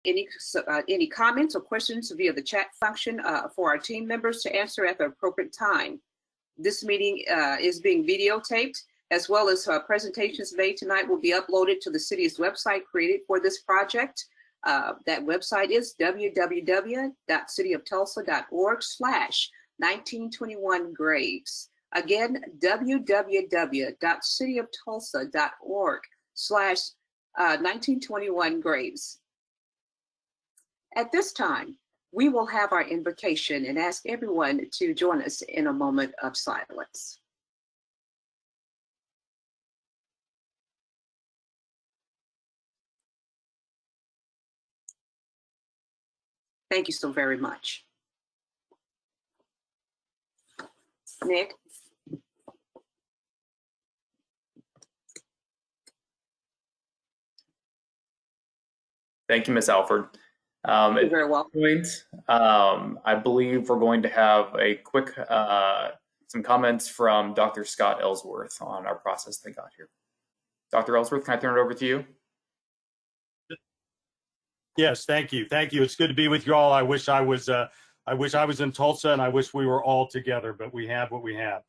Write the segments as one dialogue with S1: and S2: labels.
S1: any comments or questions via the chat function for our team members to answer at the appropriate time. This meeting is being videotaped, as well as presentations made tonight will be uploaded to the city's website created for this project. That website is www.cityoftulsa.org/1921graves. Again, www.cityoftulsa.org/1921graves. At this time, we will have our invocation and ask everyone to join us in a moment of silence. Thank you so very much. Nick?
S2: Thank you, Ms. Alford.
S1: You're very welcome.
S2: I believe we're going to have a quick, some comments from Dr. Scott Ellsworth on our process that got here. Dr. Ellsworth, can I turn it over to you?
S3: Yes, thank you. Thank you. It's good to be with you all. I wish I was in Tulsa, and I wish we were all together, but we have what we have.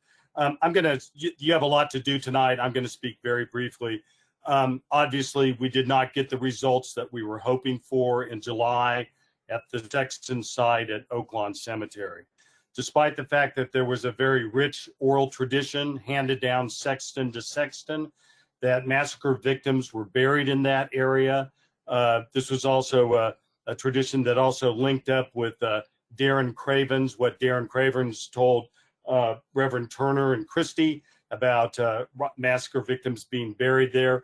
S3: You have a lot to do tonight. I'm going to speak very briefly. Obviously, we did not get the results that we were hoping for in July at the Sexton site at Oaklawn Cemetery. Despite the fact that there was a very rich oral tradition handed down sexton to sexton, that massacre victims were buried in that area. This was also a tradition that also linked up with Darren Cravens, what Darren Cravens told Reverend Turner and Christie about massacre victims being buried there.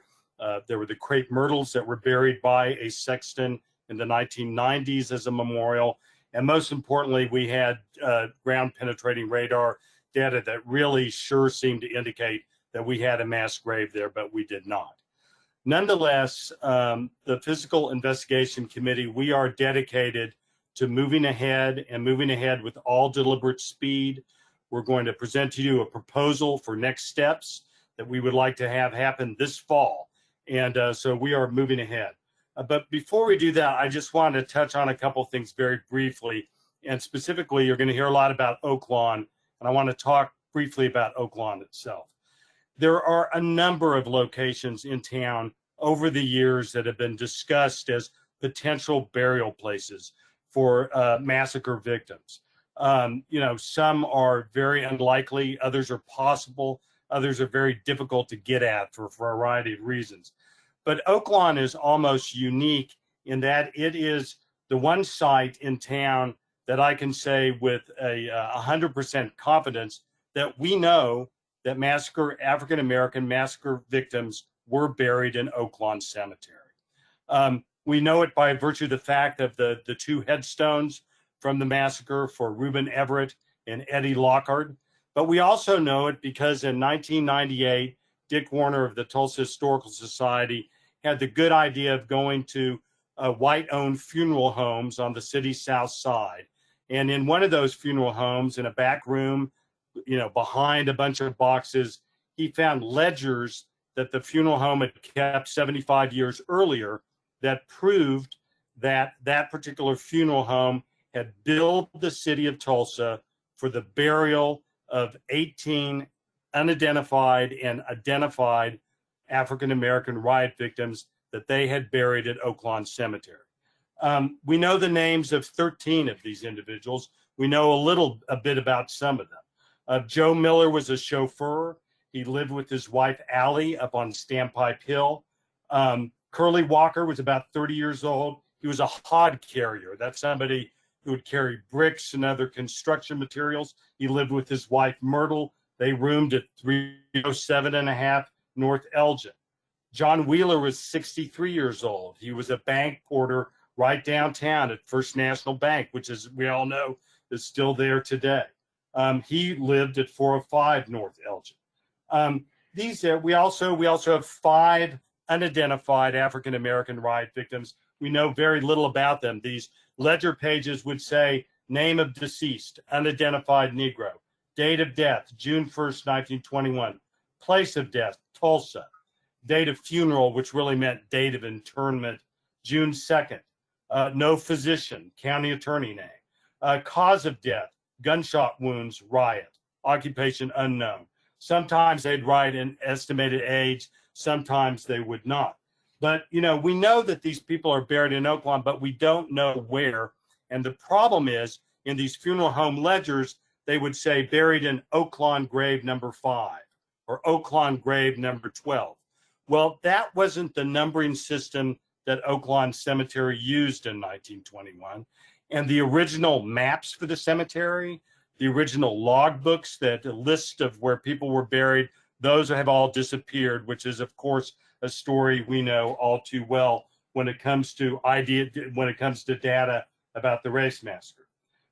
S3: There were the crepe myrtles that were buried by a sexton in the 1990s as a memorial. And most importantly, we had ground penetrating radar data that really sure seemed to indicate that we had a mass grave there, but we did not. Nonetheless, the Physical Investigation Committee, we are dedicated to moving ahead and moving ahead with all deliberate speed. We're going to present to you a proposal for next steps that we would like to have happen this fall. And so we are moving ahead. But before we do that, I just want to touch on a couple of things very briefly. And specifically, you're going to hear a lot about Oaklawn, and I want to talk briefly about Oaklawn itself. There are a number of locations in town over the years that have been discussed as potential burial places for massacre victims. You know, some are very unlikely, others are possible, others are very difficult to get at for a variety of reasons. But Oaklawn is almost unique in that it is the one site in town that I can say with a 100% confidence that we know that African-American massacre victims were buried in Oaklawn Cemetery. We know it by virtue of the fact of the two headstones from the massacre for Reuben Everett and Eddy Lockhart. But we also know it because in 1998, Dick Warner of the Tulsa Historical Society had the good idea of going to white-owned funeral homes on the city's south side. And in one of those funeral homes, in a back room, you know, behind a bunch of boxes, he found ledgers that the funeral home had kept 75 years earlier that proved that that particular funeral home had billed the city of Tulsa for the burial of 18 unidentified and identified African-American riot victims that they had buried at Oaklawn Cemetery. We know the names of 13 of these individuals. We know a bit about some of them. Joe Miller was a chauffeur. He lived with his wife, Allie, up on Standpipe Hill. Curly Walker was about 30 years old. He was a hod carrier. That's somebody who would carry bricks and other construction materials. He lived with his wife, Myrtle. They roomed at 307.5 North Elgin. John Wheeler was 63 years old. He was a bank porter right downtown at First National Bank, which, as we all know, is still there today. He lived at 405 North Elgin. We also have 5 unidentified African-American riot victims. We know very little about them. These ledger pages would say name of deceased, unidentified Negro, date of death, June 1st, 1921, place of death, Tulsa, date of funeral, which really meant date of internment, June 2nd, no physician, county attorney name. Cause of death, gunshot wounds, riot. Occupation unknown. Sometimes they'd write an estimated age, sometimes they would not. But, you know, we know that these people are buried in Oaklawn, but we don't know where. And the problem is, in these funeral home ledgers, they would say buried in Oaklawn grave number 5 or Oaklawn grave number 12. Well, that wasn't the numbering system that Oaklawn Cemetery used in 1921. And the original maps for the cemetery, the original log books, that a list of where people were buried, those have all disappeared, which is, of course, a story we know all too well when it comes to data about the race massacre.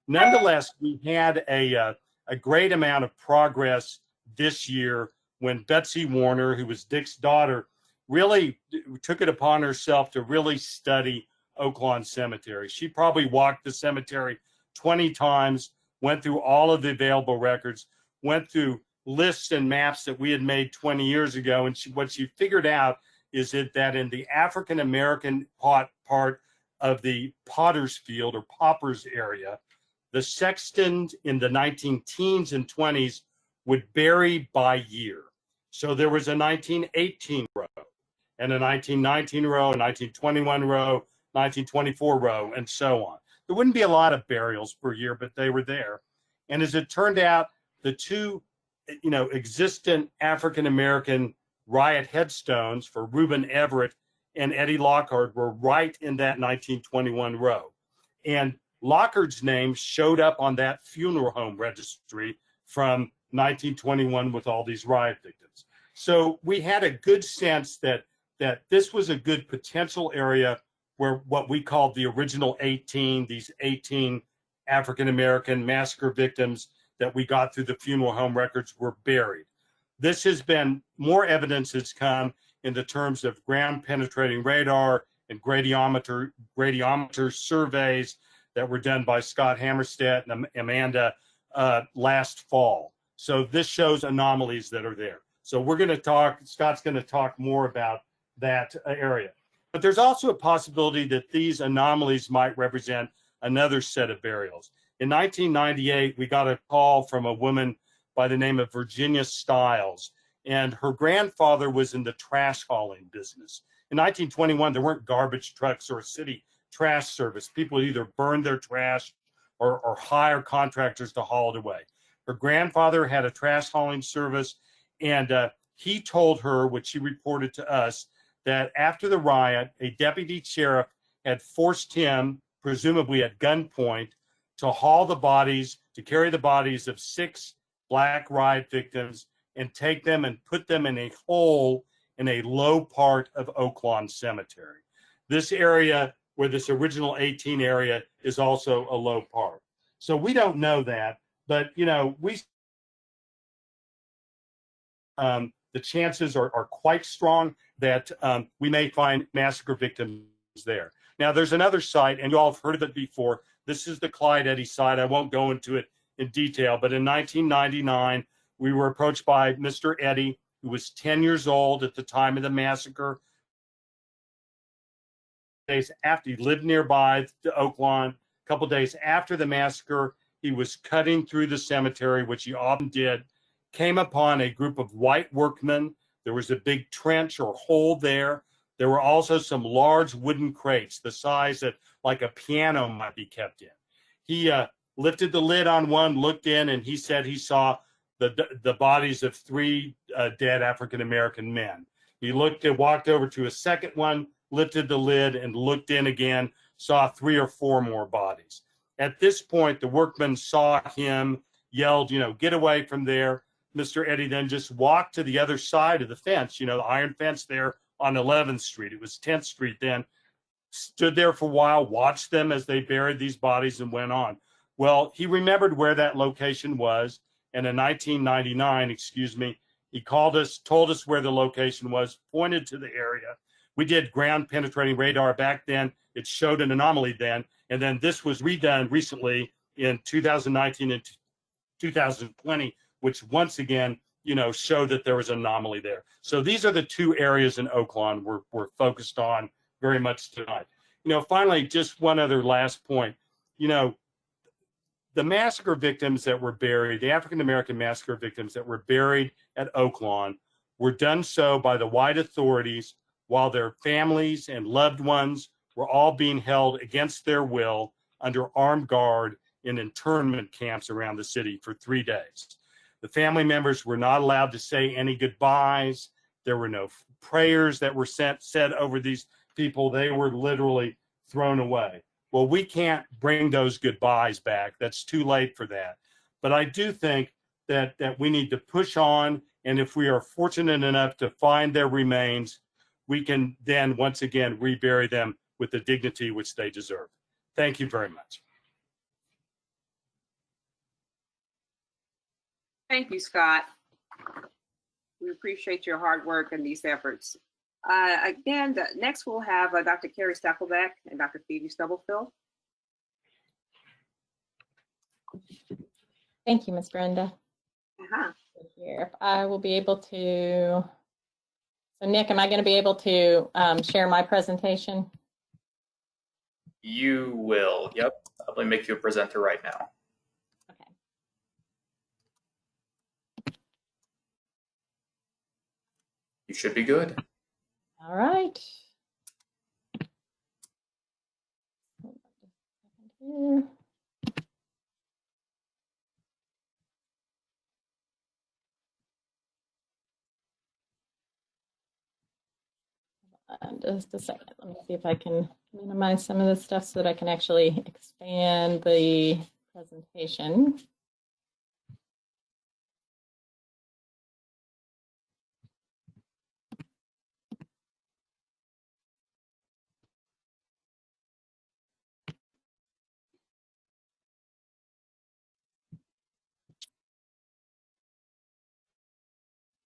S3: Nonetheless, we had a great amount of progress this year when Betsy Warner, who was Dick's daughter, really took it upon herself to really study Oaklawn Cemetery. She probably walked the cemetery 20 times, went through all of the available records, went through lists and maps that we had made 20 years ago. And what she figured out is that in the African American part of the Potter's Field or Paupers area, the sextons in the 19-teens and 20s would bury by year. So there was a 1918 row and a 1919 row, a 1921 row, 1924 row, and so on. There wouldn't be a lot of burials per year, but they were there. And as it turned out, the two, existent African-American riot headstones for Reuben Everett and Eddy Lockhart were right in that 1921 row. And Lockhart's name showed up on that funeral home registry from 1921 with all these riot victims. So we had a good sense that this was a good potential area where what we called the original 18, these 18 African-American massacre victims that we got through the funeral home records were buried. This has been, more evidence has come in the terms of ground penetrating radar and gradiometer surveys that were done by Scott Hammerstedt and Amanda last fall. So this shows anomalies that are there. So Scott's going to talk more about that area. But there's also a possibility that these anomalies might represent another set of burials. In 1998, we got a call from a woman by the name of Virginia Stiles, and her grandfather was in the trash hauling business. In 1921, there weren't garbage trucks or a city trash service. People either burned their trash or hire contractors to haul it away. Her grandfather had a trash hauling service, and he told her, what she reported to us, that after the riot, a deputy sheriff had forced him, presumably at gunpoint, to carry the bodies of 6 black riot victims and take them and put them in a hole in a low part of Oaklawn Cemetery. This area, where this original 18 area, is also a low part. So we don't know that, but the chances are quite strong that we may find massacre victims there. Now, there's another site, and you all have heard of it before. This is the Clyde Eddy site. I won't go into it in detail, but in 1999, we were approached by Mr. Eddy, who was 10 years old at the time of the massacre. Days after, he lived nearby to Oaklawn. A couple days after the massacre, he was cutting through the cemetery, which he often did, came upon a group of white workmen. There was a big trench or hole there. There were also some large wooden crates, the size that like a piano might be kept in. He lifted the lid on one, looked in, and he said he saw the bodies of 3 dead African-American men. He walked over to a second one, lifted the lid, and looked in again, saw 3 or 4 more bodies. At this point, the workmen saw him, yelled, get away from there. Mr. Eddy then just walked to the other side of the fence, the iron fence there on 11th Street. It was 10th Street then. Stood there for a while, watched them as they buried these bodies, and went on. Well, he remembered where that location was, and in 1999, he called us, told us where the location was, pointed to the area. We did ground penetrating radar back then. It showed an anomaly then, and then this was redone recently in 2019 and 2020, which once again, showed that there was an anomaly there. So these are the 2 areas in Oaklawn we're focused on very much tonight. Finally, just one other last point. The massacre victims that were buried, the African-American massacre victims that were buried at Oaklawn were done so by the white authorities while their families and loved ones were all being held against their will under armed guard in internment camps around the city for 3 days. The family members were not allowed to say any goodbyes. There were no prayers that were said over these people. They were literally thrown away. Well, we can't bring those goodbyes back. That's too late for that. But I do think that we need to push on, and if we are fortunate enough to find their remains, we can then once again rebury them with the dignity which they deserve. Thank you very much.
S1: Thank you, Scott. We appreciate your hard work and these efforts. Again, next we'll have Dr. Carrie Stackelbeck and Dr. Phoebe Stubblefield.
S4: Thank you, Ms. Brenda. Here, if I will be able to, so Nick, am I going to be able to share my presentation?
S2: You will, yep. Let me make you a presenter right now.
S4: Okay.
S2: You should be good.
S4: All right. Here. Just a second. Let me see if I can minimize some of this stuff so that I can actually expand the presentation.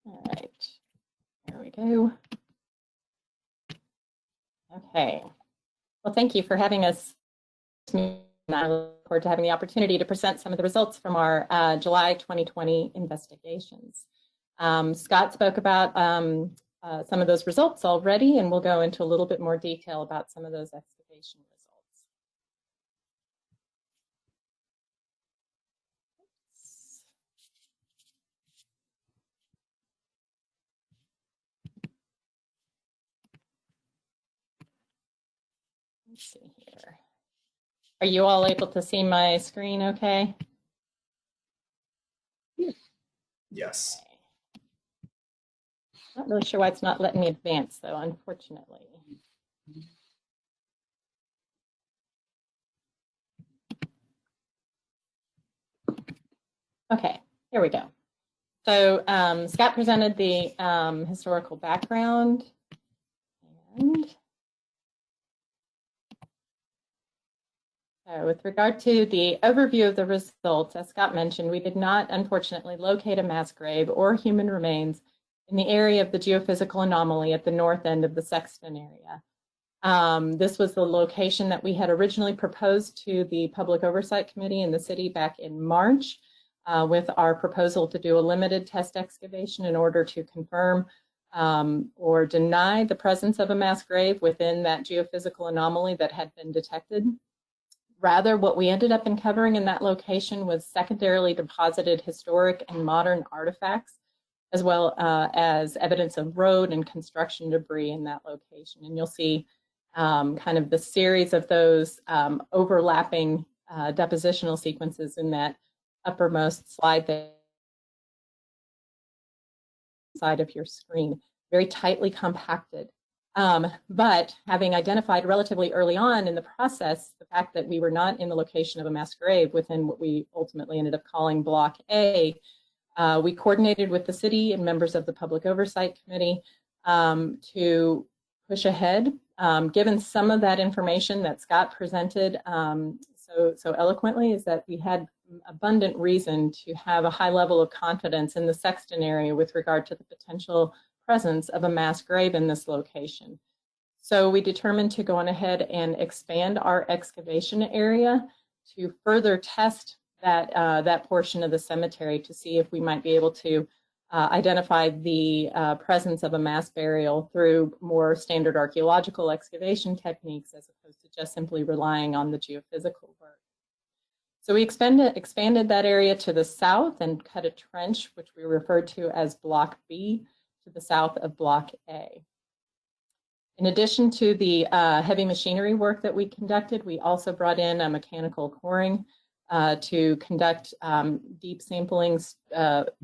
S4: All right, there we go. Okay, well, thank you for having us. I look forward to having the opportunity to present some of the results from our July 2020 investigations. Scott spoke about some of those results already, and we'll go into a little bit more detail about some of those excavation results. Let's see here. Are you all able to see my screen okay?
S2: Yes.
S4: Okay. Not really sure why it's not letting me advance, though, unfortunately. Okay, here we go. So Scott presented the historical background, and so with regard to the overview of the results, as Scott mentioned, we did not, unfortunately, locate a mass grave or human remains in the area of the geophysical anomaly at the north end of the Sexton area. This was the location that we had originally proposed to the Public Oversight Committee in the city back in March with our proposal to do a limited test excavation in order to confirm or deny the presence of a mass grave within that geophysical anomaly that had been detected. Rather, what we ended up uncovering in that location was secondarily deposited historic and modern artifacts, as well as evidence of road and construction debris in that location. And you'll see kind of the series of those overlapping depositional sequences in that uppermost slide there, side of your screen, very tightly compacted. But having identified relatively early on in the process the fact that we were not in the location of a mass grave within what we ultimately ended up calling Block A, we coordinated with the city and members of the Public Oversight Committee to push ahead. Given some of that information that Scott presented so eloquently, is that we had abundant reason to have a high level of confidence in the Sexton area with regard to the potential presence of a mass grave in this location. So we determined to go on ahead and expand our excavation area to further test that, that portion of the cemetery to see if we might be able to identified the presence of a mass burial through more standard archaeological excavation techniques as opposed to just simply relying on the geophysical work. So we expanded that area to the south and cut a trench, which we referred to as Block B, to the south of Block A. In addition to the heavy machinery work that we conducted, we also brought in a mechanical coring to conduct deep samplings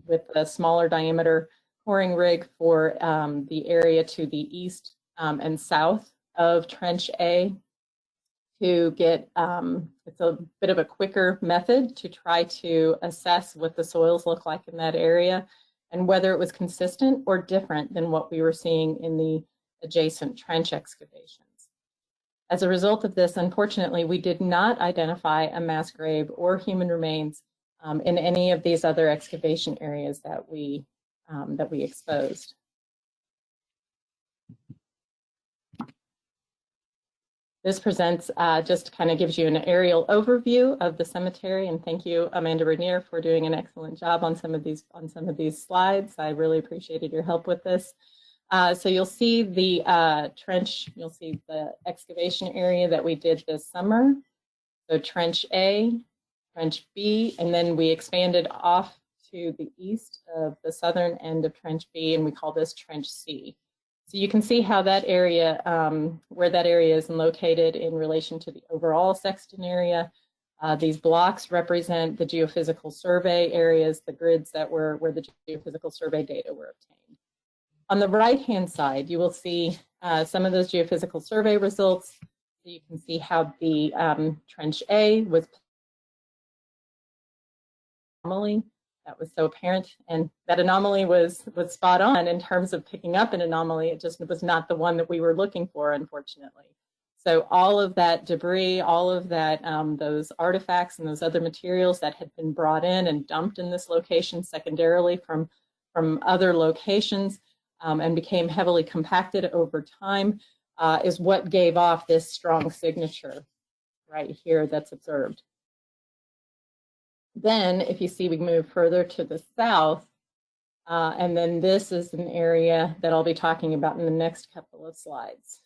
S4: with a smaller diameter coring rig for the area to the east and south of Trench A to get, it's a bit of a quicker method to try to assess what the soils look like in that area and whether it was consistent or different than what we were seeing in the adjacent trench excavations. As a result of this, unfortunately, we did not identify a mass grave or human remains in any of these other excavation areas that we exposed. This presents, just kind of gives you an aerial overview of the cemetery, and thank you, Amanda Rainier, for doing an excellent job on some of these slides. I really appreciated your help with this. So you'll see the trench, you'll see the excavation area that we did this summer. So Trench A, Trench B, and then we expanded off to the east of the southern end of Trench B, and we call this Trench C. So you can see how that area, where that area is located in relation to the overall Sexton area. These blocks represent the geophysical survey areas, the grids that were where the geophysical survey data were obtained. On the right-hand side, you will see some of those geophysical survey results. So you can see how the Trench A was anomaly. That was so apparent, and that anomaly was spot on in terms of picking up an anomaly. It just was not the one that we were looking for, unfortunately. So all of that debris, all of that, those artifacts and those other materials that had been brought in and dumped in this location secondarily from other locations and became heavily compacted over time is what gave off this strong signature right here that's observed. Then, if you see, we move further to the south, and then this is an area that I'll be talking about in the next couple of slides.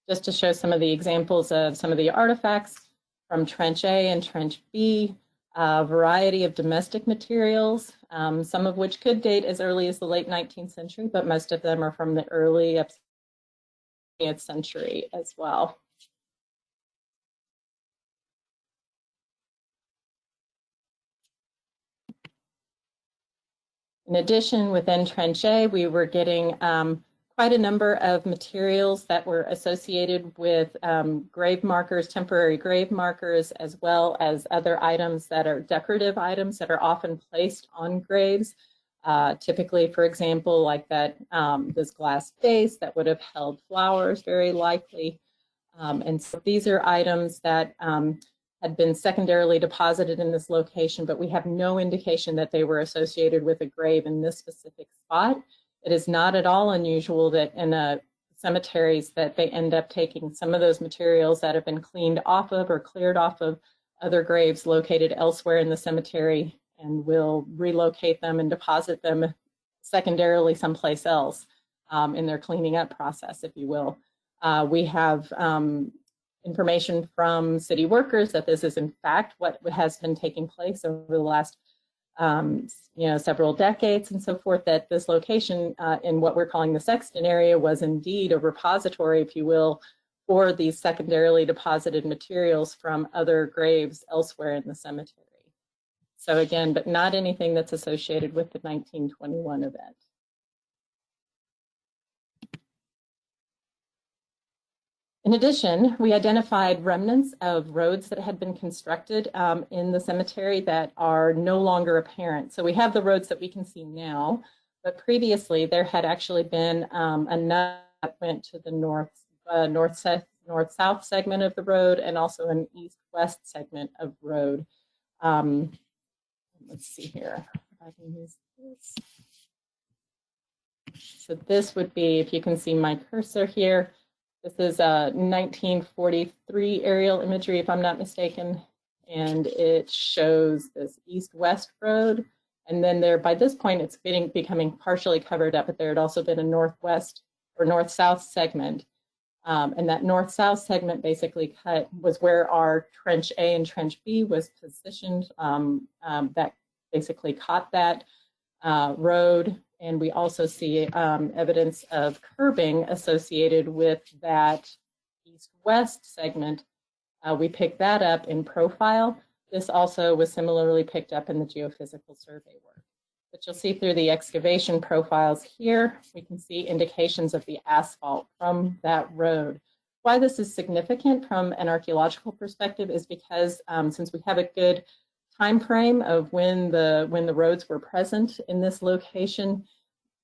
S4: Just to show some of the examples of some of the artifacts from Trench A and Trench B, a variety of domestic materials, some of which could date as early as the late 19th century, but most of them are from the early 20th century as well. In addition, within Trench A, we were getting quite a number of materials that were associated with grave markers, temporary grave markers, as well as other items that are decorative items that are often placed on graves. Typically, for example, like that this glass vase that would have held flowers, very likely. And so these are items that had been secondarily deposited in this location, but we have no indication that they were associated with a grave in this specific spot. It is not at all unusual that in cemeteries that they end up taking some of those materials that have been cleaned off of or cleared off of other graves located elsewhere in the cemetery and will relocate them and deposit them secondarily someplace else in their cleaning up process, if you will. We have information from city workers that this is in fact what has been taking place over the last several decades and so forth, that this location in what we're calling the Sexton area was indeed a repository, if you will, for these secondarily deposited materials from other graves elsewhere in the cemetery. So again, but not anything that's associated with the 1921 event. In addition, we identified remnants of roads that had been constructed in the cemetery that are no longer apparent. So we have the roads that we can see now, but previously there had actually been enough that went to the north-south segment of the road and also an east-west segment of road. Let's see here, if I can use this. So this would be, if you can see my cursor here, this is 1943 aerial imagery, if I'm not mistaken. and it shows this east-west road. And then there, by this point, it's becoming partially covered up, but there had also been a northwest or north-south segment. And that north-south segment basically was where our Trench A and Trench B was positioned. That basically caught that road. And we also see evidence of curbing associated with that east-west segment. We picked that up in profile. This also was similarly picked up in the geophysical survey work. But you'll see through the excavation profiles here, we can see indications of the asphalt from that road. Why this is significant from an archaeological perspective is because since we have a good time frame of when the roads were present in this location,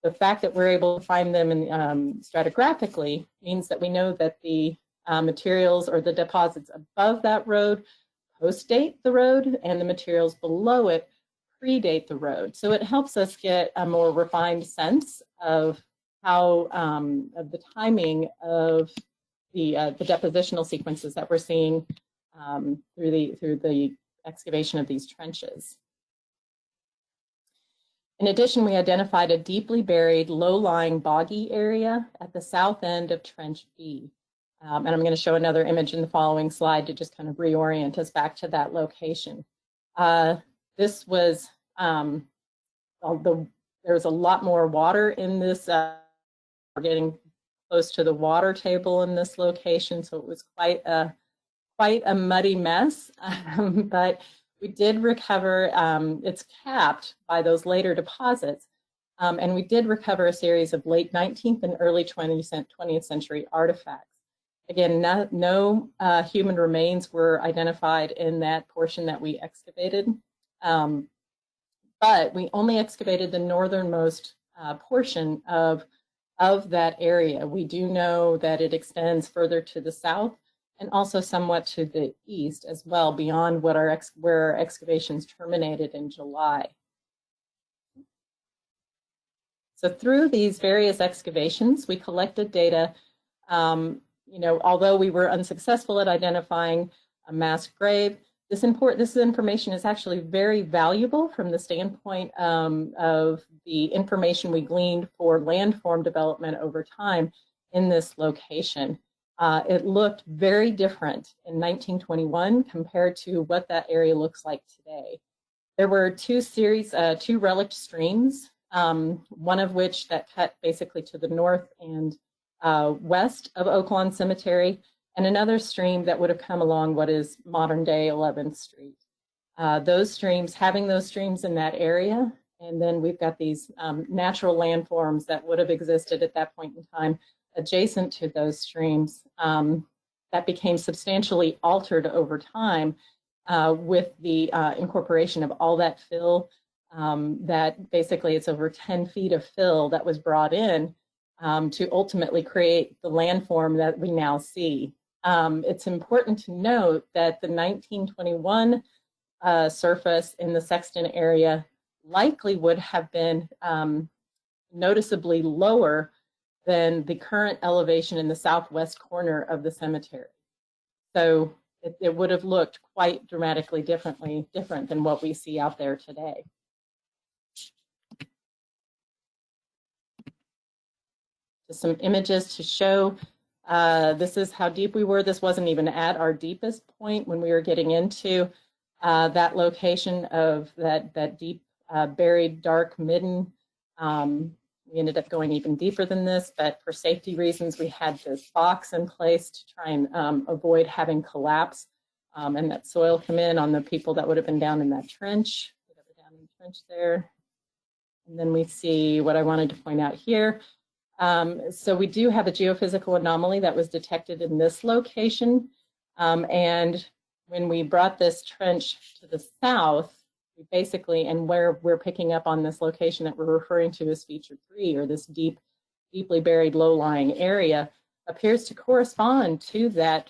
S4: the fact that we're able to find them in, stratigraphically means that we know that the materials or the deposits above that road post-date the road, and the materials below it predate the road. So it helps us get a more refined sense of how of the timing of the depositional sequences that we're seeing through the excavation of these trenches. In addition, we identified a deeply buried, low-lying boggy area at the south end of Trench B. And I'm going to show another image in the following slide to just kind of reorient us back to that location. This was, there's a lot more water in this. We're getting close to the water table in this location, so it was quite a muddy mess. But we did recover, it's capped by those later deposits, and we did recover a series of late 19th and early 20th century artifacts. Again, no human remains were identified in that portion that we excavated, but we only excavated the northernmost portion of that area. We do know that it extends further to the south and also somewhat to the east as well, beyond what where our excavations terminated in July. So through these various excavations, we collected data. Although we were unsuccessful at identifying a mass grave, this information is actually very valuable from the standpoint of the information we gleaned for landform development over time in this location. It looked very different in 1921 compared to what that area looks like today. There were two relict streams, one of which that cut basically to the north and west of Oak Lawn Cemetery, and another stream that would have come along what is modern day 11th Street. Having those streams in that area, and then we've got these natural landforms that would have existed at that point in time adjacent to those streams that became substantially altered over time with the incorporation of all that fill, that basically it's over 10 feet of fill that was brought in to ultimately create the landform that we now see. It's important to note that the 1921 surface in the Sexton area likely would have been noticeably lower than the current elevation in the southwest corner of the cemetery. So it would have looked quite dramatically different than what we see out there today. Just some images to show this is how deep we were. This wasn't even at our deepest point when we were getting into that location of that deep buried dark midden. We ended up going even deeper than this, but for safety reasons, we had this box in place to try and avoid having collapse and that soil come in on the people that would have been down in that trench. Down in the trench there. And then we see what I wanted to point out here. So we do have a geophysical anomaly that was detected in this location. And when we brought this trench to the south, we basically, and where we're picking up on this location that we're referring to as feature 3, or this deeply buried low-lying area, appears to correspond to this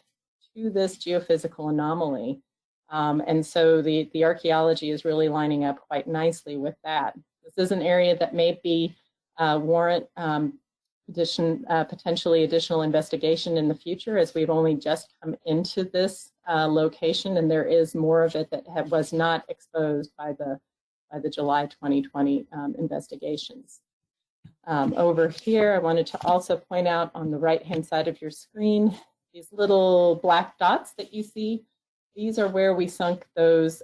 S4: geophysical anomaly. And so the archaeology is really lining up quite nicely with that. This is an area that may be warrant potentially additional investigation in the future, as we've only just come into this location, and there is more of it that was not exposed by the July 2020 investigations. Over here, I wanted to also point out on the right-hand side of your screen, these little black dots that you see. These are where we sunk those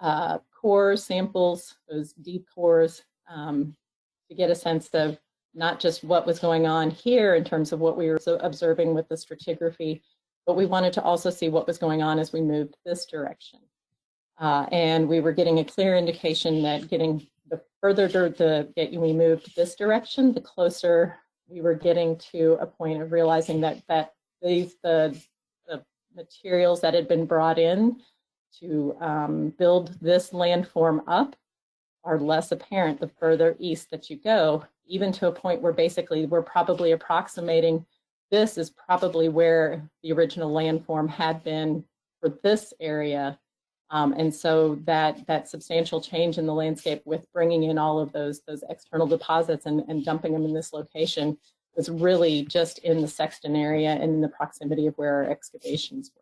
S4: core samples, those deep cores, to get a sense of not just what was going on here in terms of what we were observing with the stratigraphy, but we wanted to also see what was going on as we moved this direction. And we were getting a clear indication that getting the further we moved this direction, the closer we were getting to a point of realizing that the materials that had been brought in to build this landform up are less apparent the further east that you go, even to a point where basically we're probably approximating this is probably where the original landform had been for this area. And so that substantial change in the landscape with bringing in all of those external deposits and dumping them in this location was really just in the Sexton area and in the proximity of where our excavations were.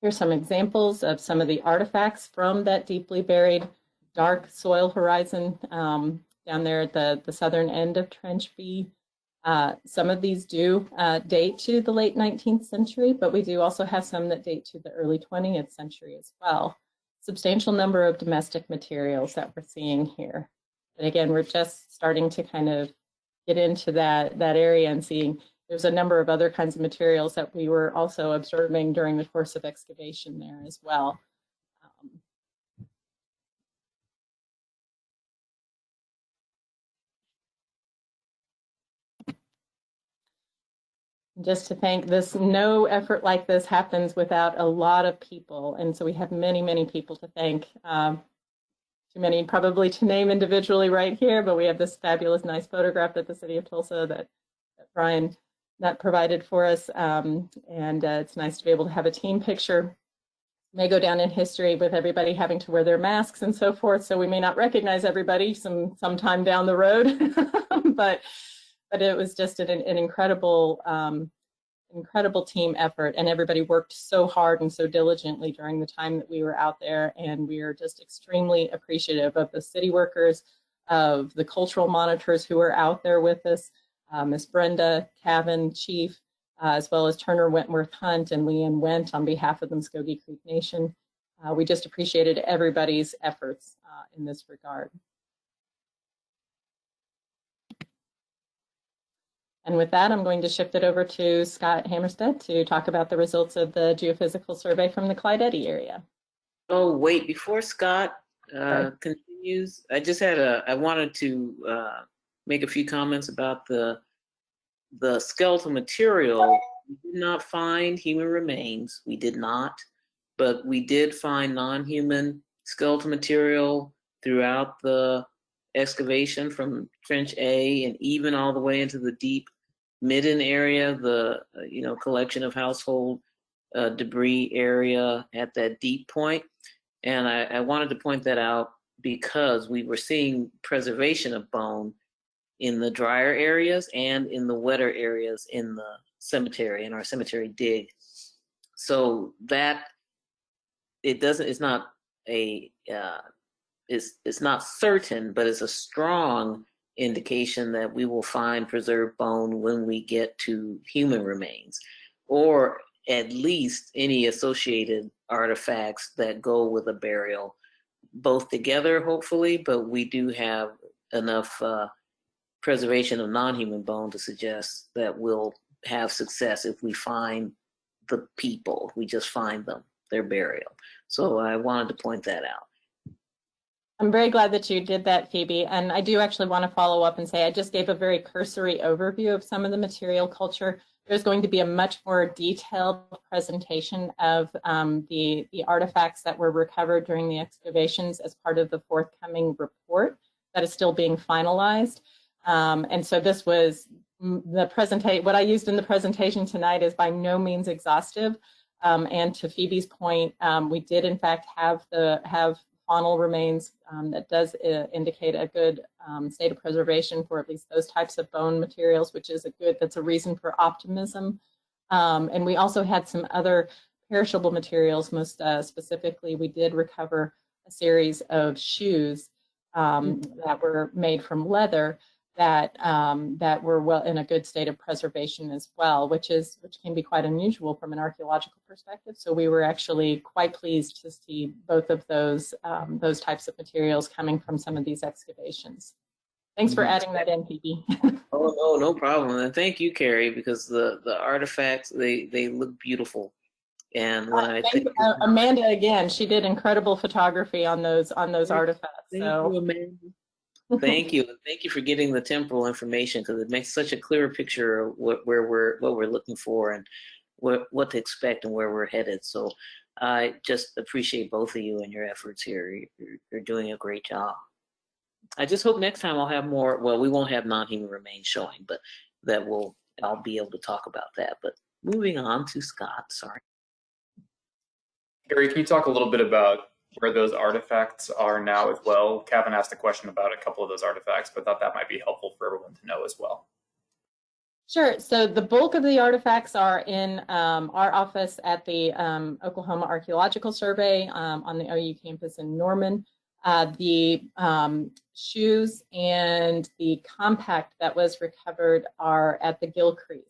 S4: Here's some examples of some of the artifacts from that deeply buried dark soil horizon down there at the southern end of Trench B. Some of these do date to the late 19th century, but we do also have some that date to the early 20th century as well. Substantial number of domestic materials that we're seeing here. But again, we're just starting to kind of get into that area and seeing there's a number of other kinds of materials that we were also observing during the course of excavation there as well. Just to thank this, no effort like this happens without a lot of people. And so we have many, many people to thank. Too many probably to name individually right here, but we have this fabulous, nice photograph that the city of Tulsa that Brian provided for us. It's nice to be able to have a team picture. May go down in history with everybody having to wear their masks and so forth. So we may not recognize everybody sometime down the road, but it was just an incredible, incredible team effort, and everybody worked so hard and so diligently during the time that we were out there. And we are just extremely appreciative of the city workers, of the cultural monitors who are out there with us, Miss Brenda Cavan, Chief, as well as Turner Wentworth Hunt and Leanne Went on behalf of the Muskogee Creek Nation. We just appreciated everybody's efforts in this regard. And with that, I'm going to shift it over to Scott Hammerstead to talk about the results of the geophysical survey from the Clyde Eddy area.
S5: Oh, wait, before Scott continues, I wanted to make a few comments about the skeletal material. We did not find human remains. We did not, but we did find non-human skeletal material throughout the excavation from Trench A and even all the way into the deep midden area, the collection of household debris area at that deep point. And I wanted to point that out because we were seeing preservation of bone in the drier areas and in the wetter areas in the cemetery, in our cemetery dig. So that it's not certain, but it's a strong indication that we will find preserved bone when we get to human remains, or at least any associated artifacts that go with a burial, both together, hopefully, but we do have enough preservation of non-human bone to suggest that we'll have success if we find the people. We just find them, their burial. So I wanted to point that out.
S4: I'm very glad that you did that, Phoebe. And I do actually want to follow up and say I just gave a very cursory overview of some of the material culture. There's going to be a much more detailed presentation of the artifacts that were recovered during the excavations as part of the forthcoming report that is still being finalized. And so this was the presentation. What I used in the presentation tonight is by no means exhaustive. And to Phoebe's point, we did in fact have faunal remains that does indicate a good state of preservation for at least those types of bone materials, which is that's a reason for optimism. And we also had some other perishable materials. Most specifically, we did recover a series of shoes that were made from leather that were well in a good state of preservation as well, which can be quite unusual from an archaeological perspective. So we were actually quite pleased to see both of those types of materials coming from some of these excavations. Thanks for adding that in, Phoebe.
S5: Oh, no problem. And thank you, Carrie, because the artifacts, they look beautiful. And when I think
S4: Amanda, again, she did incredible photography on those artifacts.
S5: Thank you, Amanda. Thank you. Thank you for getting the temporal information, because it makes such a clear picture of what we're looking for and what to expect and where we're headed. So I just appreciate both of you and your efforts here. You're doing a great job. I just hope next time I'll have more. Well, we won't have non-human remains showing, but I'll be able to talk about that. But moving on to Scott. Sorry.
S2: Carrie, can you talk a little bit about where those artifacts are now as well? Kevin asked a question about a couple of those artifacts, but thought that might be helpful for everyone to know as well.
S4: Sure. So the bulk of the artifacts are in our office at the Oklahoma Archaeological Survey on the OU campus in Norman. The shoes and the compact that was recovered are at the Gilcrease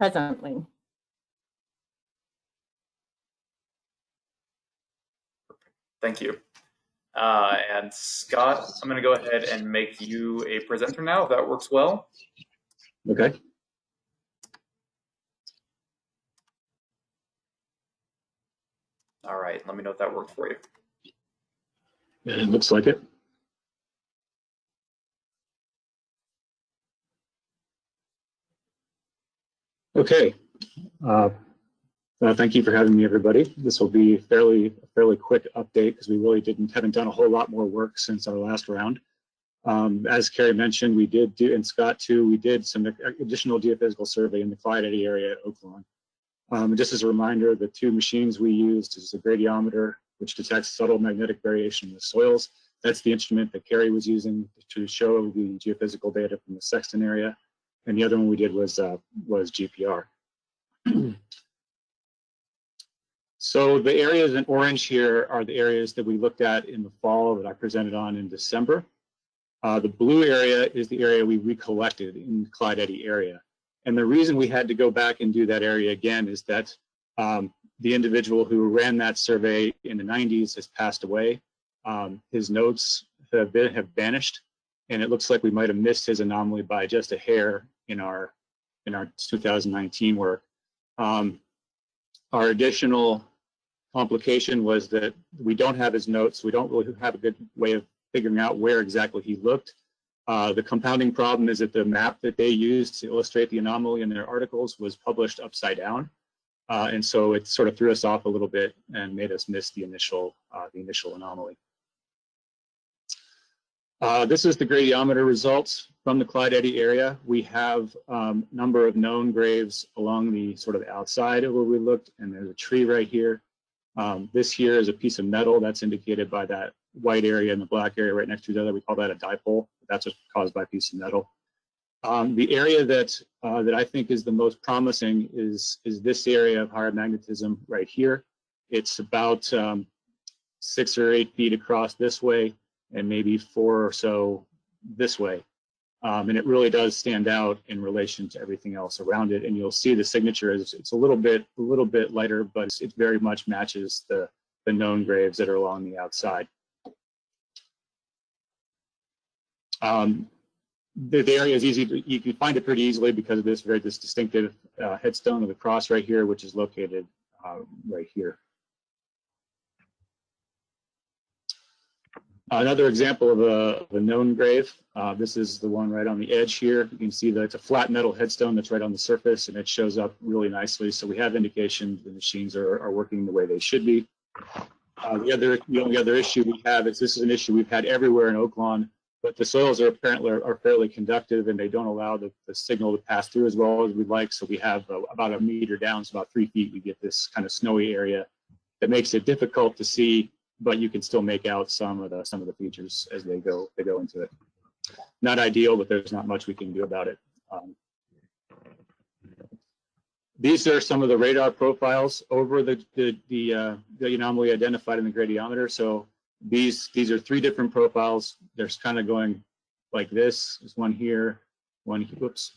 S4: presently.
S2: Thank you. And Scott, I'm going to go ahead and make you a presenter now, if that works well.
S6: Okay.
S2: All right, let me know if that worked for you.
S6: It looks like it. Okay. Thank you for having me, everybody. This will be a fairly quick update because we really haven't done a whole lot more work since our last round. As Carrie mentioned, we did do, and Scott too, we did some additional geophysical survey in the Clyde Eddy area at Oaklawn. Just as a reminder, the two machines we used is a gradiometer, which detects subtle magnetic variation in the soils. That's the instrument that Carrie was using to show the geophysical data from the Sexton area. And the other one we did was GPR. So the areas in orange here are the areas that we looked at in the fall that I presented on in December. The blue area is the area we recollected in the Clyde Eddy area. And the reason we had to go back and do that area again is that the individual who ran that survey in the 90s has passed away. His notes have vanished, and it looks like we might have missed his anomaly by just a hair in our 2019 work. Our additional complication was that we don't have his notes. We don't really have a good way of figuring out where exactly he looked. The compounding problem is that the map that they used to illustrate the anomaly in their articles was published upside down. And so it sort of threw us off a little bit and made us miss the initial anomaly. This is the gradiometer results from the Clyde Eddy area. We have a number of known graves along the sort of outside of where we looked, and there's a tree right here. This here is a piece of metal that's indicated by that white area and the black area right next to each other. We call that a dipole. That's what's caused by a piece of metal. The area that I think is the most promising is this area of higher magnetism right here. It's about 6 or 8 feet across this way, and maybe 4 or so this way. And it really does stand out in relation to everything else around it. And you'll see the signature is it's a little bit lighter, but it very much matches the known graves that are along the outside. The area is easy. You can find it pretty easily because of this distinctive headstone of the cross right here, which is located right here. Another example of a known grave. This is the one right on the edge here. You can see that it's a flat metal headstone that's right on the surface, and it shows up really nicely. So we have indication the machines are working the way they should be. The only other issue we have is this is an issue we've had everywhere in Oaklawn. but the soils are apparently are fairly conductive, and they don't allow the signal to pass through as well as we'd like. So we have about a meter down, so about 3 feet, we get this kind of snowy area that makes it difficult to see, but you can still make out some of the features as they go into it. Not ideal, but there's not much we can do about it. These are some of the radar profiles over the anomaly identified in the gradiometer. So these are 3 different profiles. They're kind of going like this. There's one here, one whoops,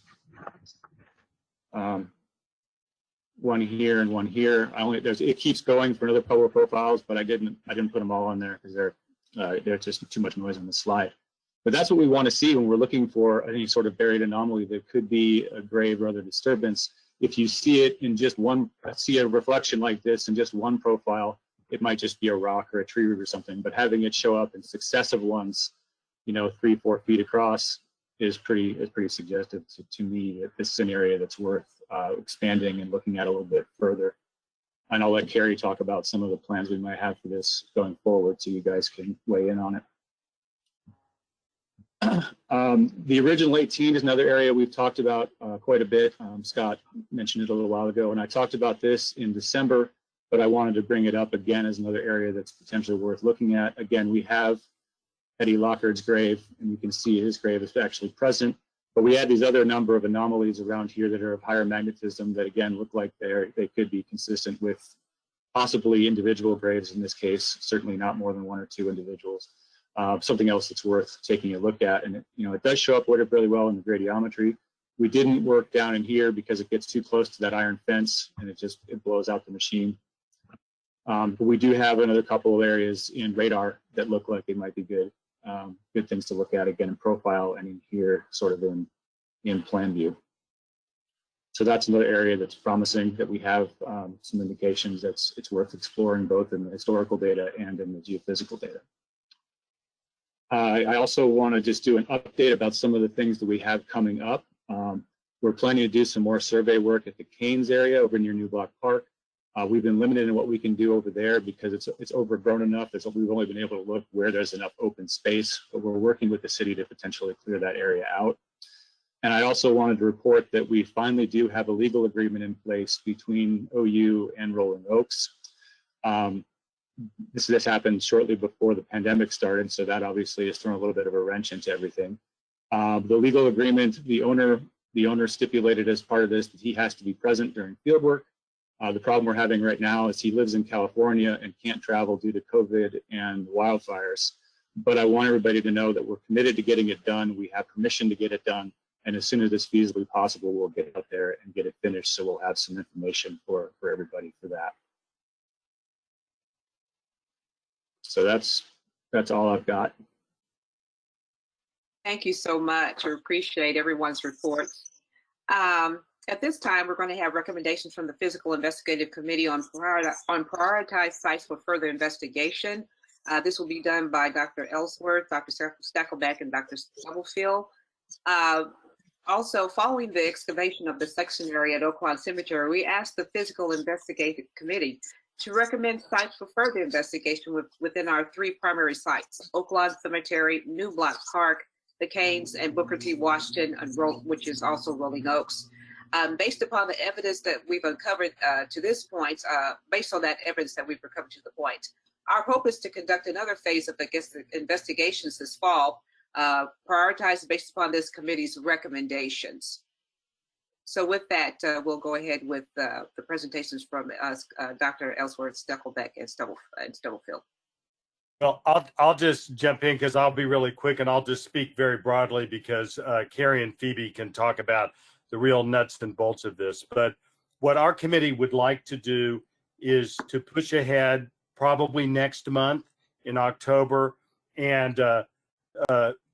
S6: one here and one here. It keeps going for another couple of profiles, but I didn't put them all on there because there's just too much noise on the slide. But that's what we want to see when we're looking for any sort of buried anomaly that could be a grave or other disturbance. If you see it in just see a reflection like this in just one profile, it might just be a rock or a tree root or something. But having it show up in successive ones, 3-4 feet across, is pretty suggestive to me that this is an area that's worth expanding and looking at a little bit further. And I'll let Carrie talk about some of the plans we might have for this going forward, so you guys can weigh in on it. The original 18 is another area we've talked about quite a bit. Scott mentioned it a little while ago, and I talked about this in December, but I wanted to bring it up again as another area that's potentially worth looking at. Again, we have Eddy Lockard's grave, and you can see his grave is actually present, but we had these other number of anomalies around here that are of higher magnetism that again look like they could be consistent with possibly individual graves in this case, certainly not more than 1 or 2 individuals. Something else that's worth taking a look at, and it does show up really well in the gradiometry. We didn't work down in here because it gets too close to that iron fence and it blows out the machine. But we do have another couple of areas in radar that look like they might be good things to look at again in profile and in here sort of in plan view. So that's another area that's promising that we have some indications it's worth exploring both in the historical data and in the geophysical data. I also want to just do an update about some of the things that we have coming up. We're planning to do some more survey work at the Canes area over near New Block Park. We've been limited in what we can do over there because it's overgrown enough. We've only been able to look where there's enough open space, but we're working with the city to potentially clear that area out. And I also wanted to report that we finally do have a legal agreement in place between OU and Rolling Oaks. This happened shortly before the pandemic started, so that obviously has thrown a little bit of a wrench into everything. The legal agreement, the owner stipulated as part of this that he has to be present during field work. The problem we're having right now is he lives in California and can't travel due to COVID and wildfires. But I want everybody to know that we're committed to getting it done. We have permission to get it done. And as soon as it's feasibly possible, we'll get out there and get it finished. So we'll have some information for everybody for that. So that's all I've got.
S1: Thank you so much. We appreciate everyone's reports. At this time, we're going to have recommendations from the Physical Investigative Committee on prioritized sites for further investigation. This will be done by Dr. Ellsworth, Dr. Stackelbeck, and Dr. Stubblefield. Also, following the excavation of the section area at Oaklawn Cemetery, we asked the Physical Investigative Committee to recommend sites for further investigation within our 3 primary sites: Oaklawn Cemetery, New Block Park, the Canes, and Booker T. Washington, which is also Rolling Oaks. Based upon the evidence that we've uncovered to this point, based on that evidence that we've recovered to the point, our hope is to conduct another phase of the investigations this fall, prioritized based upon this committee's recommendations. So with that, we'll go ahead with the presentations from Dr. Ellsworth, Stackelbeck, and Stubblefield.
S3: Well, I'll just jump in because I'll be really quick and I'll just speak very broadly because Carrie and Phoebe can talk about the real nuts and bolts of this. But what our committee would like to do is to push ahead probably next month in October and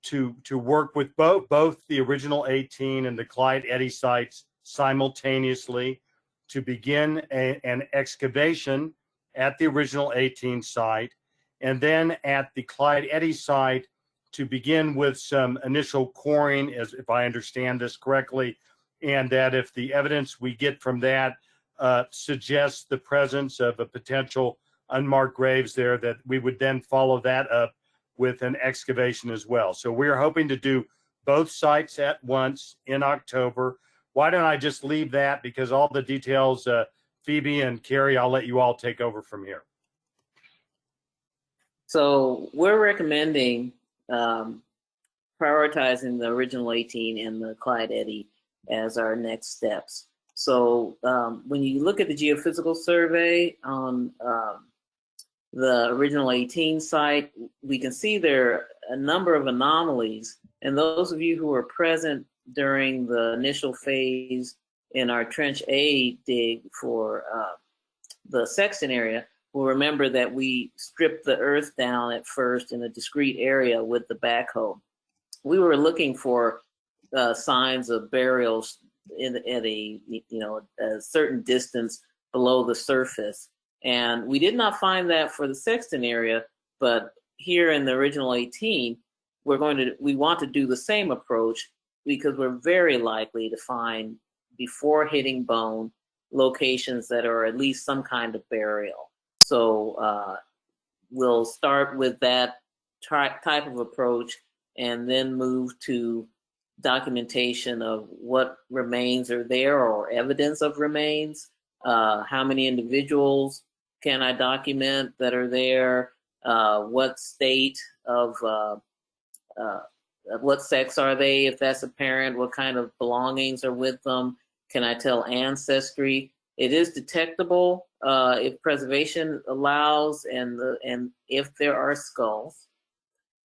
S3: to work with both the original 18 and the Clyde Eddy sites simultaneously to begin an excavation at the original 18 site, and then at the Clyde Eddy site to begin with some initial coring, as if I understand this correctly, and that if the evidence we get from that suggests the presence of a potential unmarked graves there, that we would then follow that up with an excavation as well. So we're hoping to do both sites at once in October. Why don't I just leave that, because all the details, Phoebe and Carrie, I'll let you all take over from here.
S5: So we're recommending prioritizing the original 18 and the Clyde Eddy as our next steps. So when you look at the geophysical survey on the original 18 site, we can see there are a number of anomalies. And those of you who were present during the initial phase in our Trench A dig for the Sexton area will remember that we stripped the earth down at first in a discrete area with the backhoe. We were looking for signs of burials at a certain distance below the surface. And we did not find that for the Sexton area, but here in the original 18, we want to do the same approach, because we're very likely to find, before hitting bone, locations that are at least some kind of burial. So we'll start with that type of approach and then move to documentation of what remains are there or evidence of remains. How many individuals can I document that are there? What state of, what sex are they, if that's apparent? What kind of belongings are with them? Can I tell ancestry? It is detectable if preservation allows, and if there are skulls,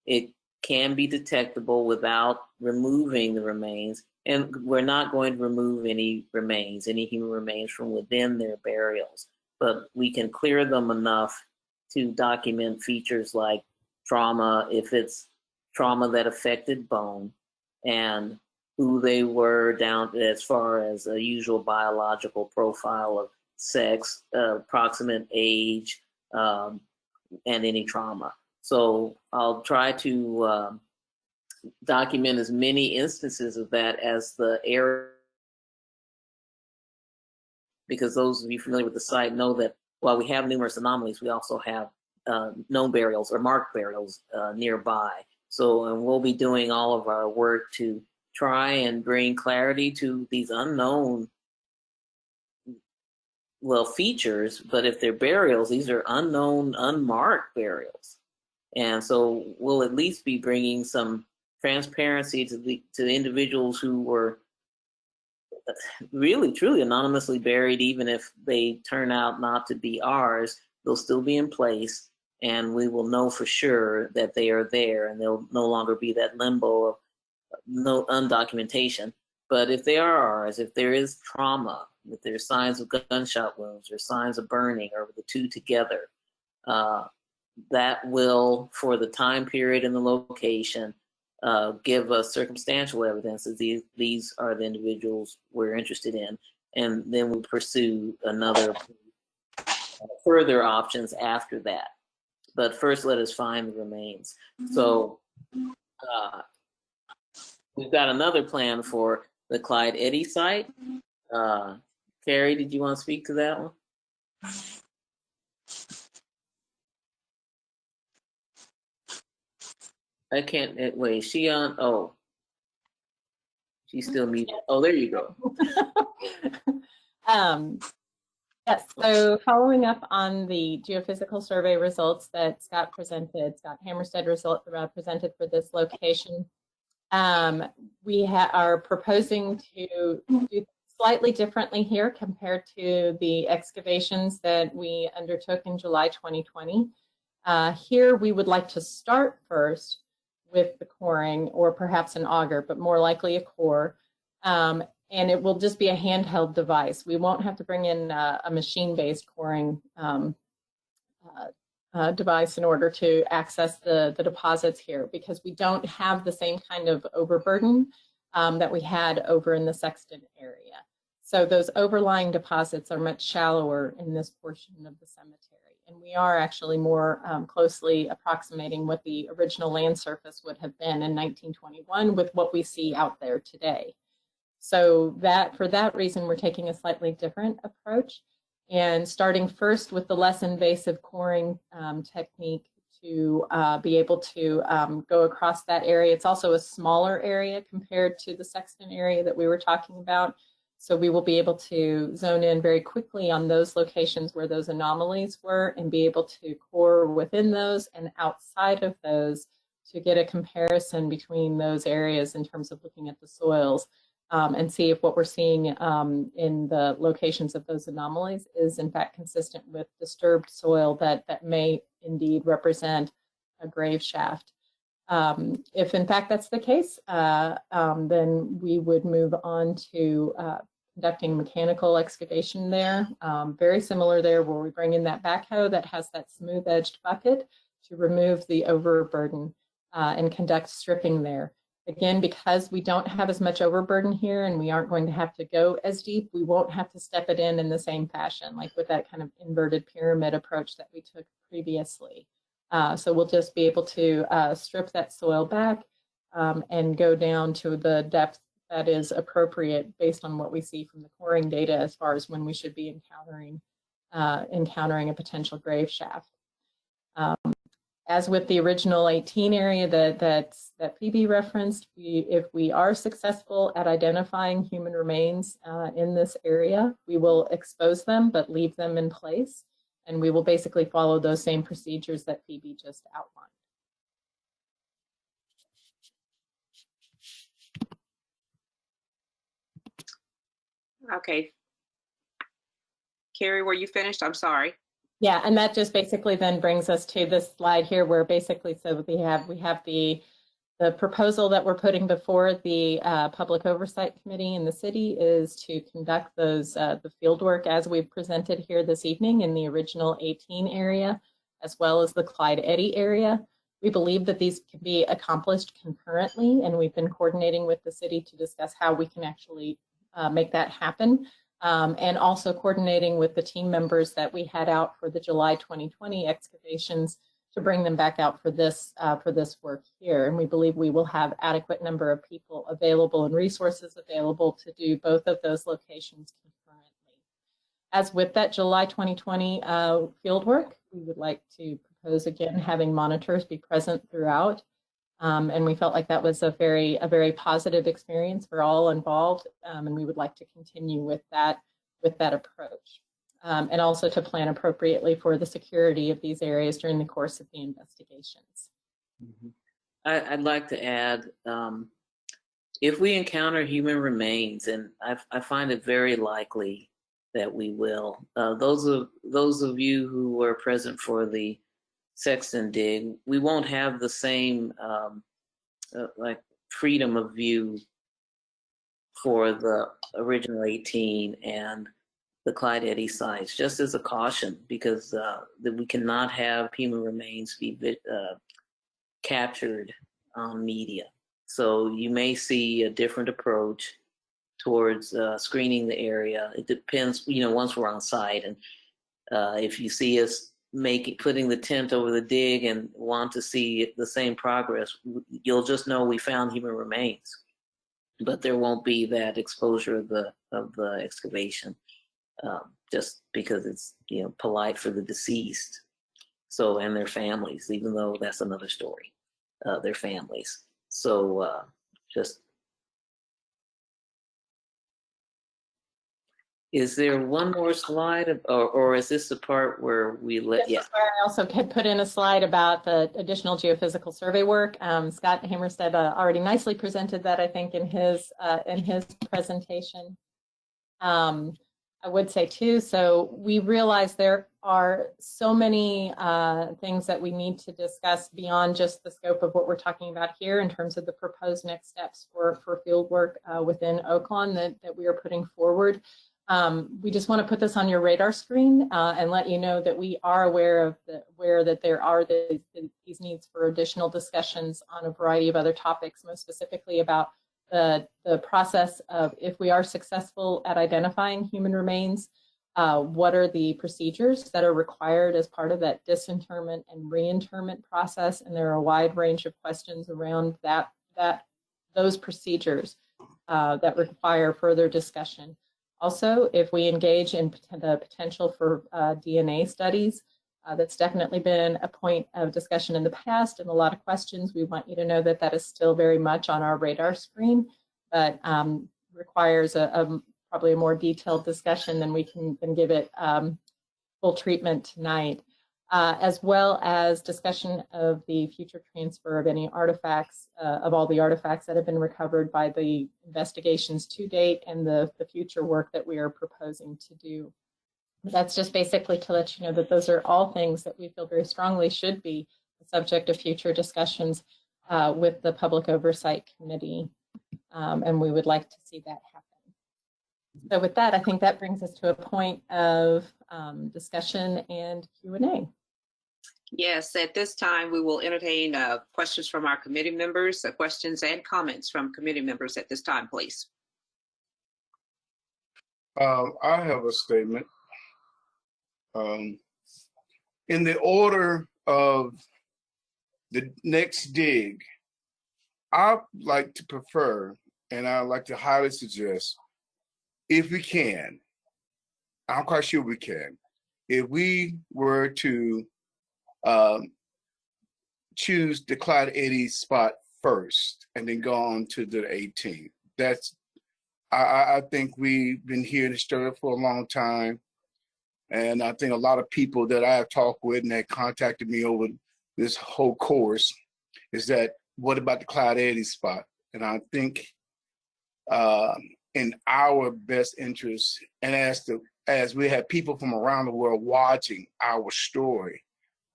S5: it can be detectable without removing the remains. And we're not going to remove any human remains from within their burials, but we can clear them enough to document features like trauma, if it's trauma that affected bone, and who they were down as far as a usual biological profile of sex, approximate age, and any trauma. So I'll try to document as many instances of that as the area, because those of you familiar with the site know that while we have numerous anomalies, we also have known burials or marked burials nearby. So, and we'll be doing all of our work to try and bring clarity to these unknown, well, features, but if they're burials, these are unknown, unmarked burials. And so we'll at least be bringing some transparency to individuals who were really, truly anonymously buried. Even if they turn out not to be ours, they'll still be in place, and we will know for sure that they are there, and there'll no longer be that limbo of no undocumentation. But if they are ours, if there is trauma, if there's signs of gunshot wounds or signs of burning, or the two together, that will, for the time period and the location, give us circumstantial evidence that these are the individuals we're interested in, and then we'll pursue another further options after that. But first, let us find the remains. So we've got another plan for the Clyde Eddy site. Carrie, did you want to speak to that one? I can't, wait, is she on? Oh, she's still muted. Oh, there you go.
S4: Yes, so following up on the geophysical survey results that Scott Hammerstead presented for this location, we are proposing to do slightly differently here compared to the excavations that we undertook in July 2020. Here we would like to start first with the coring, or perhaps an auger, but more likely a core. And it will just be a handheld device. We won't have to bring in a machine-based coring device in order to access the deposits here, because we don't have the same kind of overburden that we had over in the Sexton area. So those overlying deposits are much shallower in this portion of the cemetery. And we are actually more closely approximating what the original land surface would have been in 1921 with what we see out there today. So for that reason, we're taking a slightly different approach and starting first with the less invasive coring technique to be able to go across that area. It's also a smaller area compared to the Sexton area that we were talking about. So we will be able to zone in very quickly on those locations where those anomalies were and be able to core within those and outside of those to get a comparison between those areas in terms of looking at the soils and see if what we're seeing in the locations of those anomalies is in fact consistent with disturbed soil that may indeed represent a grave shaft. If in fact that's the case, then we would move on to conducting mechanical excavation there. Very similar there, where we bring in that backhoe that has that smooth-edged bucket to remove the overburden and conduct stripping there. Again, because we don't have as much overburden here and we aren't going to have to go as deep, we won't have to step it in the same fashion, like with that kind of inverted pyramid approach that we took previously. So we'll just be able to strip that soil back and go down to the depth that is appropriate based on what we see from the coring data as far as when we should be encountering a potential grave shaft. As with the original 18 area that Phoebe referenced, if we are successful at identifying human remains in this area, we will expose them but leave them in place. And we will basically follow those same procedures that Phoebe just outlined.
S1: Okay. Carrie, were you finished? I'm sorry.
S4: Yeah, and that just basically then brings us to this slide here where basically, so we have the proposal that we're putting before the Public Oversight Committee in the city is to conduct those the field work as we've presented here this evening in the original 18 area, as well as the Clyde Eddy area. We believe that these can be accomplished concurrently, and we've been coordinating with the city to discuss how we can actually make that happen. And also coordinating with the team members that we had out for the July 2020 excavations to bring them back out for this work here. And we believe we will have adequate number of people available and resources available to do both of those locations concurrently. As with that July 2020 field work, we would like to propose again having monitors be present throughout. And we felt like that was a very positive experience for all involved, and we would like to continue with that approach, and also to plan appropriately for the security of these areas during the course of the investigations.
S5: I'd like to add, if we encounter human remains, and I find it very likely that we will. Those of you who were present for the Sexton dig, we won't have the same like freedom of view for the original 18 and the Clyde Eddy sites, just as a caution, because that we cannot have human remains be captured on media. So you may see a different approach towards screening the area. It depends, once we're on site, and if you see us putting the tent over the dig and want to see the same progress, you'll just know we found human remains, but there won't be that exposure of the excavation, just because it's polite for the deceased, so, and their families, even though that's another story, their families. So just, is there one more slide, or is this the part where we let?
S4: Yes, yeah. I also had put in a slide about the additional geophysical survey work. Scott Hammerstead already nicely presented that, I think, in his presentation. I would say too, so we realize there are so many things that we need to discuss beyond just the scope of what we're talking about here in terms of the proposed next steps for field work within Oaklawn that we are putting forward. We just want to put this on your radar screen and let you know that we are aware that there are these needs for additional discussions on a variety of other topics, most specifically about the process of, if we are successful at identifying human remains, what are the procedures that are required as part of that disinterment and reinterment process. And there are a wide range of questions around those procedures that require further discussion. Also, if we engage in the potential for DNA studies, That's definitely been a point of discussion in the past and a lot of questions. We want you to know that that is still very much on our radar screen, but requires probably a more detailed discussion than we can give it full treatment tonight, as well as discussion of the future transfer of any artifacts, of all the artifacts that have been recovered by the investigations to date and the future work that we are proposing to do. That's just basically to let you know that those are all things that we feel very strongly should be the subject of future discussions with the Public Oversight Committee, and we would like to see that happen. So with that, I think that brings us to a point of discussion and Q&A.
S1: Yes, at this time, we will entertain questions from our committee members, questions and comments from committee members at this time, please.
S7: I have a statement. In the order of the next dig, I'd like to prefer, and I'd like to highly suggest, if we can, I'm quite sure we can, if we were to choose the Clyde Eddy spot first and then go on to the 18th. I think we've been here in the story for a long time. And I think a lot of people that I have talked with and that contacted me over this whole course is that, what about the Clyde Eddy spot? And I think in our best interest, and as we have people from around the world watching our story,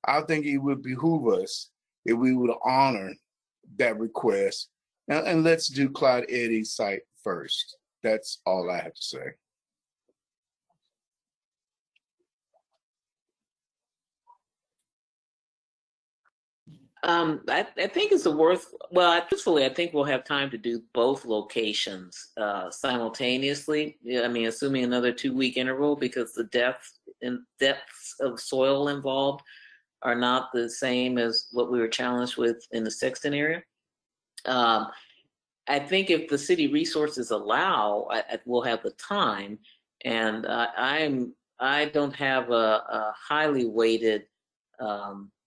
S7: I think it would behoove us if we would honor that request. And let's do Clyde Eddy site first. That's all I have to say.
S5: I think it's truthfully, I think we'll have time to do both locations simultaneously. Yeah, I mean, assuming another 2-week interval, because the depths of soil involved are not the same as what we were challenged with in the Sexton area. I think if the city resources allow, we'll have the time. And I don't have a highly weighted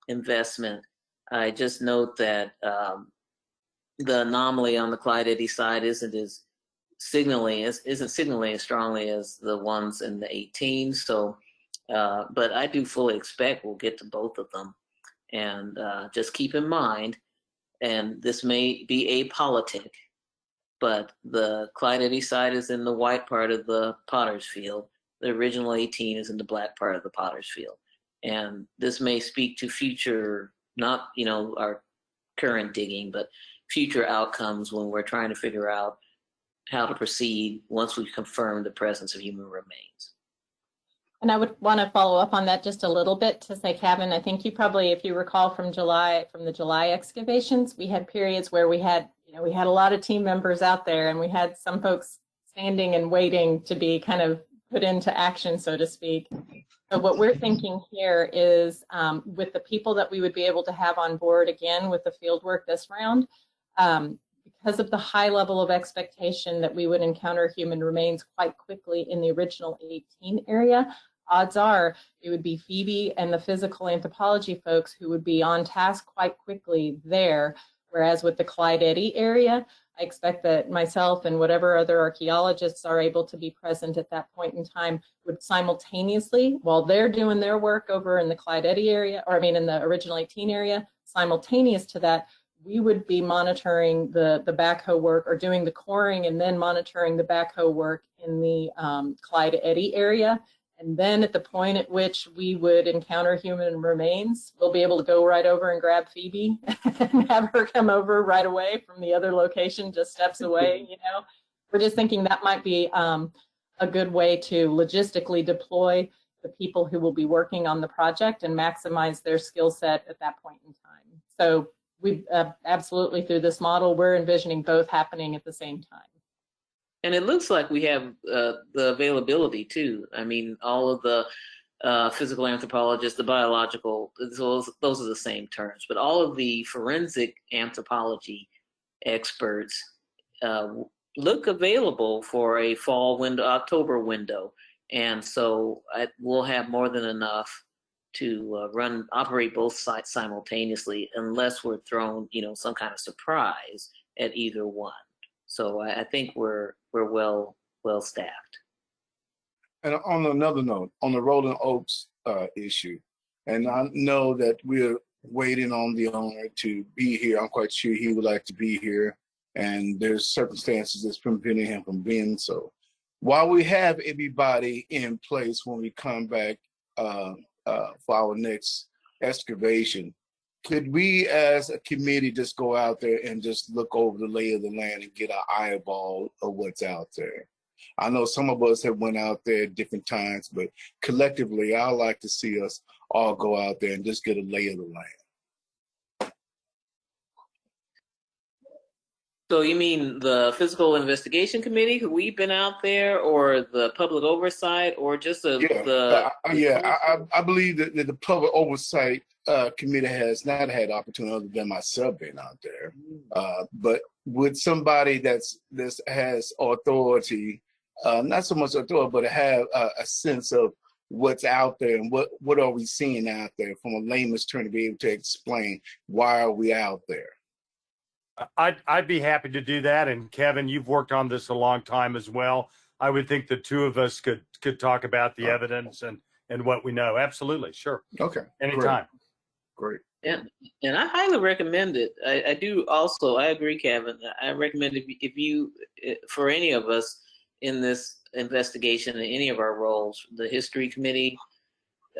S5: investment. I just note that the anomaly on the Clyde Eddy side isn't signaling as strongly as the ones in the 18. So, but I do fully expect we'll get to both of them. And just keep in mind, and this may be apolitic, but the Clyde Eddy side is in the white part of the Potter's Field. The original 18 is in the black part of the Potter's Field. And this may speak to future, not our current digging, but future outcomes when we're trying to figure out how to proceed once we confirm the presence of human remains.
S4: And I would want to follow up on that just a little bit to say, Kevin, I think you probably, if you recall from the July excavations, we had periods where we had a lot of team members out there, and we had some folks standing and waiting to be kind of put into action, so to speak. So what we're thinking here is with the people that we would be able to have on board again with the field work this round, because of the high level of expectation that we would encounter human remains quite quickly in the original 18 area, odds are it would be Phoebe and the physical anthropology folks who would be on task quite quickly there. Whereas with the Clyde Eddy area, I expect that myself and whatever other archaeologists are able to be present at that point in time would simultaneously, while they're doing their work over in the Clyde Eddy area, in the original 18 area, simultaneous to that, we would be monitoring the backhoe work, or doing the coring and then monitoring the backhoe work in the Clyde Eddy area. And then at the point at which we would encounter human remains, we'll be able to go right over and grab Phoebe and have her come over right away from the other location, just steps away. We're just thinking that might be a good way to logistically deploy the people who will be working on the project and maximize their skill set at that point in time. So we absolutely, through this model, we're envisioning both happening at the same time.
S5: And it looks like we have the availability too. I mean, all of the physical anthropologists, the biological, those are the same terms, but all of the forensic anthropology experts look available for a fall window, October window. And so we'll have more than enough operate both sites simultaneously unless we're thrown, some kind of surprise at either one. So I think we're well staffed.
S7: And on another note, on the Rolling Oaks issue, and I know that we're waiting on the owner to be here. I'm quite sure he would like to be here, and there's circumstances that's preventing him from being so. While we have everybody in place when we come back for our next excavation, could we as a committee just go out there and just look over the lay of the land and get an eyeball of what's out there? I know some of us have went out there at different times, but collectively, I'd like to see us all go out there and just get a lay of the land.
S5: So you mean the Physical Investigation Committee, who we've been out there, or the Public Oversight, or just I believe that the Public Oversight Committee has not had opportunity other than myself being out there. But with somebody that has authority, not so much authority, but have a sense of what's out there and what are we seeing out there from a layman's term to be able to explain why are we out there.
S3: I'd be happy to do that. And Kevin, you've worked on this a long time as well. I would think the two of us could talk about the evidence and what we know. Absolutely. Sure.
S7: Okay.
S3: Anytime.
S7: Great.
S5: And I highly recommend it. I do also, I agree, Kevin. I recommend if you, for any of us in this investigation, in any of our roles, the History Committee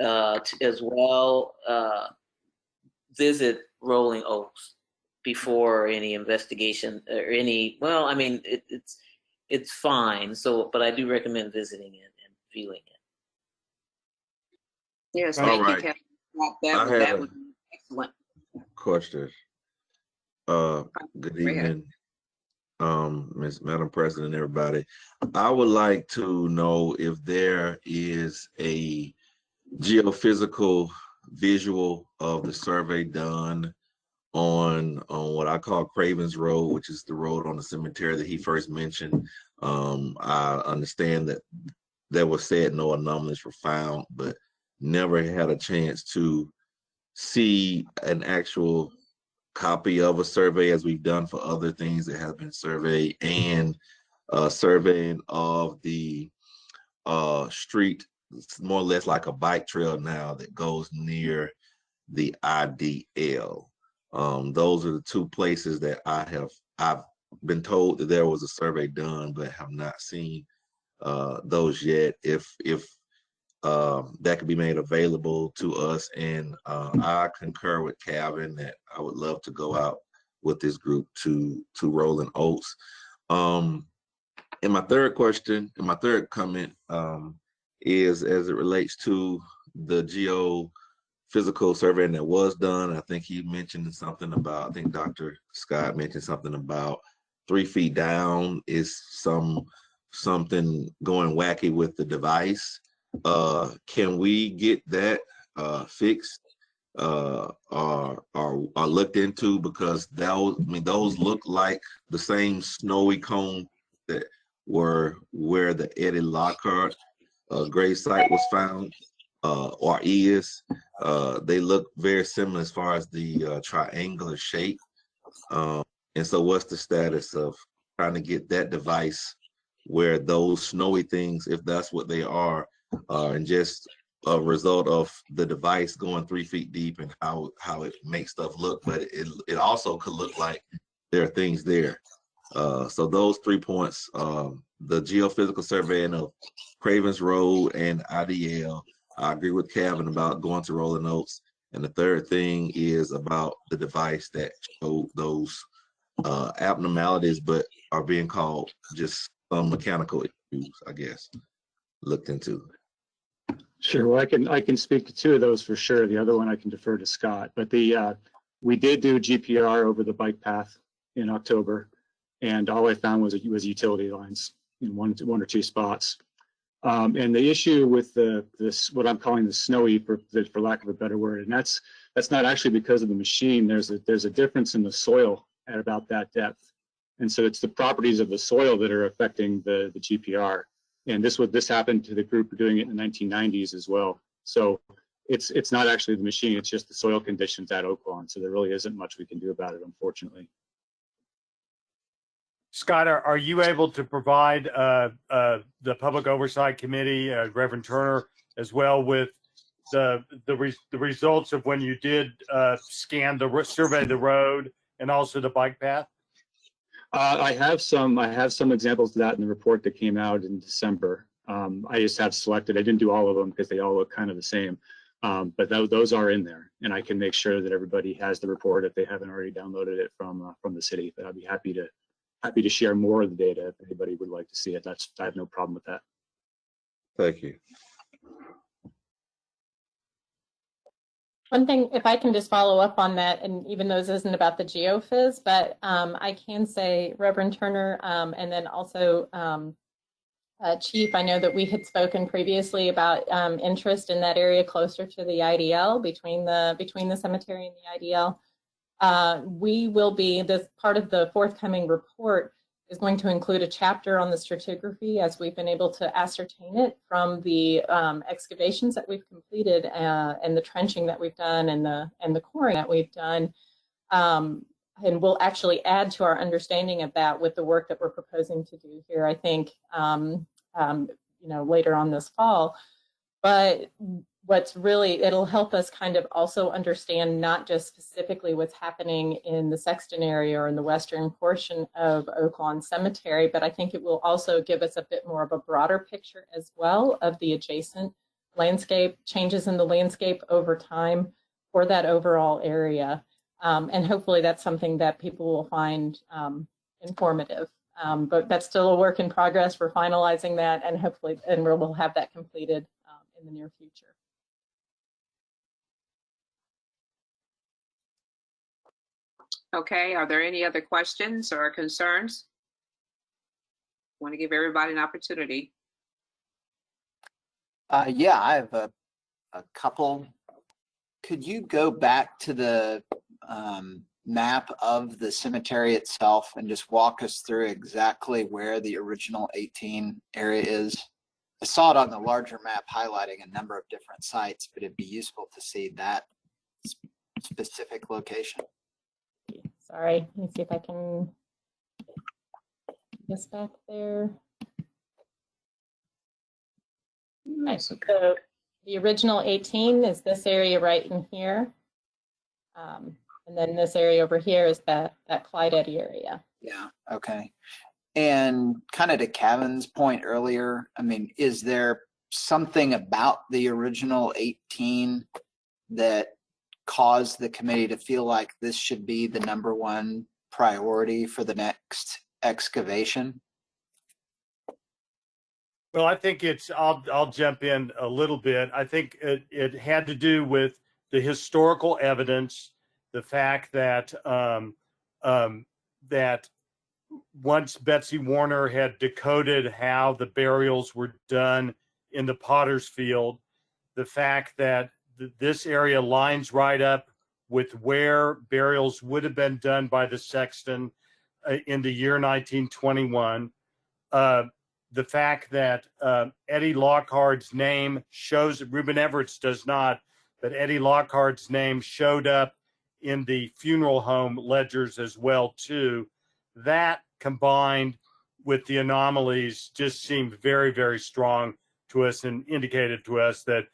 S5: as well, visit Rolling Oaks before any investigation or any, well, I mean, it's fine. So, but I do recommend visiting it and viewing it.
S1: Yes,
S8: All
S1: thank
S8: right.
S1: you, Kevin. That was excellent.
S8: Question. Good evening, Madam President, everybody. I would like to know if there is a geophysical visual of the survey done on what I call Cravens Road, which is the road on the cemetery that he first mentioned. I understand that was said no anomalies were found, but never had a chance to see an actual copy of a survey as we've done for other things that have been surveyed, and surveying of the street. It's more or less like a bike trail now that goes near the IDL. Those are the two places that I've been told that there was a survey done, but have not seen those yet. If that could be made available to us, and I concur with Calvin that I would love to go out with this group to Rolling Oaks. And my third question, and my third comment is as it relates to the geophysical survey that was done. I think he mentioned something about, I think Dr. Scott mentioned something about 3 feet down is something going wacky with the device. Can we get that fixed or looked into? Because those look like the same snowy cone that were where the Eddy Lockhart grave site was found, or is. They look very similar as far as the triangular shape. And so what's the status of trying to get that device where those snowy things, if that's what they are, and just a result of the device going 3 feet deep and how it makes stuff look, but it also could look like there are things there. So those 3 points, the geophysical surveying of Cravens Road and IDL, I agree with Kevin about going to Rolling Oaks. And the third thing is about the device that showed those abnormalities, but are being called just some mechanical issues, I guess, looked into.
S6: Sure. Well, I can speak to two of those for sure. The other one I can defer to Scott. But we did do GPR over the bike path in October, and all I found was utility lines in one or two spots. And the issue with this, what I'm calling the snowy, for lack of a better word, and that's not actually because of the machine. There's a difference in the soil at about that depth, and so it's the properties of the soil that are affecting the GPR. And this happened to the group doing it in the 1990s as well. So it's not actually the machine, it's just the soil conditions at Oaklawn. So there really isn't much we can do about it, unfortunately.
S3: Scott, are you able to provide the Public Oversight Committee, Reverend Turner, as well with the results of when you did survey the road and also the bike path?
S6: I have some examples of that in the report that came out in December. I just have selected. I didn't do all of them because they all look kind of the same. But those are in there, and I can make sure that everybody has the report if they haven't already downloaded it from the city. But I'd be happy to share more of the data if anybody would like to see it. I have no problem with that.
S8: Thank you.
S4: One thing, if I can just follow up on that, and even though this isn't about the geophys, but I can say, Reverend Turner, and then also Chief, I know that we had spoken previously about interest in that area closer to the IDL, between the cemetery and the IDL. We will be, this part of the forthcoming report is going to include a chapter on the stratigraphy, as we've been able to ascertain it from the excavations that we've completed and the trenching that we've done and the coring that we've done. And we'll actually add to our understanding of that with the work that we're proposing to do here, I think, later on this fall. But what's really, it'll help us kind of also understand not just specifically what's happening in the Sexton area or in the western portion of Oaklawn Cemetery, but I think it will also give us a bit more of a broader picture as well of the adjacent landscape, changes in the landscape over time for that overall area. And hopefully that's something that people will find informative. But that's still a work in progress. We're finalizing that, and hopefully, and we'll have that completed in the near future.
S1: Okay, are there any other questions or concerns? I want to give everybody an opportunity.
S9: Yeah, I have a couple. Could you go back to the map of the cemetery itself and just walk us through exactly where the original 18 area is? I saw it on the larger map highlighting a number of different sites, but it'd be useful to see that specific location.
S4: Sorry, let me see if I can get this back there. Right, so the original 18 is this area right in here. And then this area over here is that Clyde Eddy area.
S9: Yeah, okay. And kind of to Kevin's point earlier, I mean, is there something about the original 18 that caused the committee to feel like this should be the #1 priority for the next excavation?
S3: Well, I think I'll jump in a little bit. I think it had to do with the historical evidence, the fact that that once Betsy Warner had decoded how the burials were done in the Potter's Field, the fact that this area lines right up with where burials would have been done by the sexton in the year 1921. The fact that Eddie Lockhard's name shows, Reuben Everett's does not, but Eddie Lockhard's name showed up in the funeral home ledgers as well too. That combined with the anomalies just seemed very, very strong to us and indicated to us that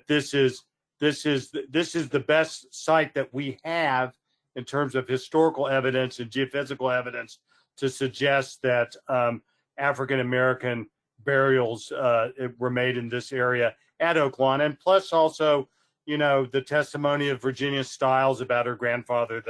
S3: this is the best site that we have in terms of historical evidence and geophysical evidence to suggest that African American burials were made in this area at Oaklawn. And plus also, the testimony of Virginia Stiles about her grandfather,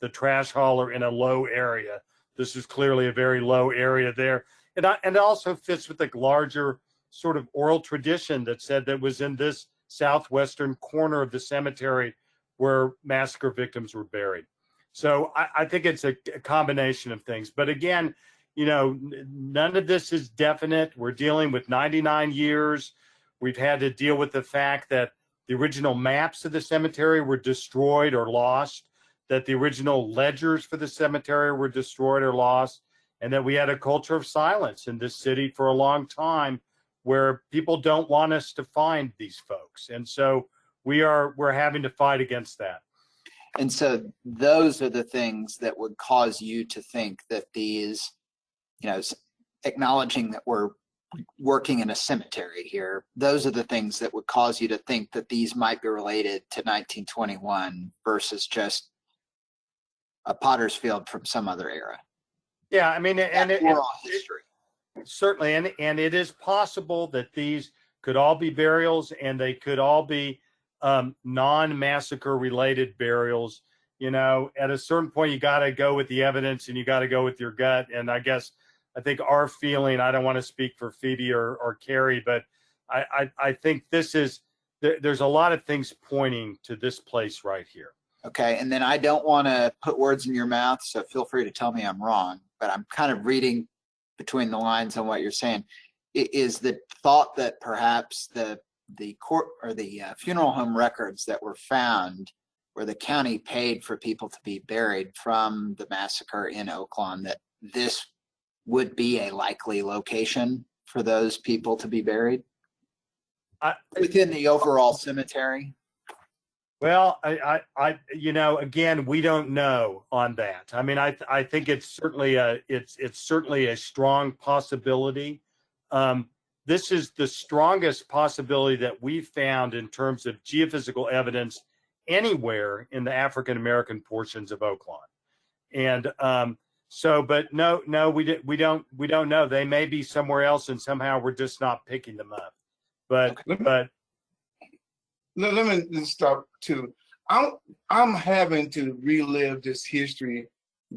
S3: the trash hauler in a low area. This is clearly a very low area there. And it also fits with the larger sort of oral tradition that said that was in this southwestern corner of the cemetery where massacre victims were buried. So I think it's a combination of things. But again, none of this is definite. We're dealing with 99 years. We've had to deal with the fact that the original maps of the cemetery were destroyed or lost, that the original ledgers for the cemetery were destroyed or lost, and that we had a culture of silence in this city for a long time where people don't want us to find these folks. And so we're having to fight against that.
S9: And so those are the things that would cause you to think that these, acknowledging that we're working in a cemetery here, those are the things that would cause you to think that these might be related to 1921 versus just a potter's field from some other era.
S3: Yeah, I mean, and
S9: oral history.
S3: Certainly, and it is possible that these could all be burials, and they could all be non-massacre related burials. At a certain point, you got to go with the evidence, and you got to go with your gut. And I think our feeling, I don't want to speak for Phoebe or Carrie, but I think there's a lot of things pointing to this place right here.
S9: Okay, and then I don't want to put words in your mouth, so feel free to tell me I'm wrong, but I'm kind of reading between the lines on what you're saying. Is the thought that perhaps the court or the funeral home records that were found where the county paid for people to be buried from the massacre in Oaklawn, that this would be a likely location for those people to be buried within the overall cemetery?
S3: Well, again, we don't know on that. I mean, I think it's certainly a strong possibility. This is the strongest possibility that we've found in terms of geophysical evidence anywhere in the African American portions of Oaklawn. And but no, we don't know. They may be somewhere else, and somehow we're just not picking them up. But
S7: let me stop too. I'm having to relive this history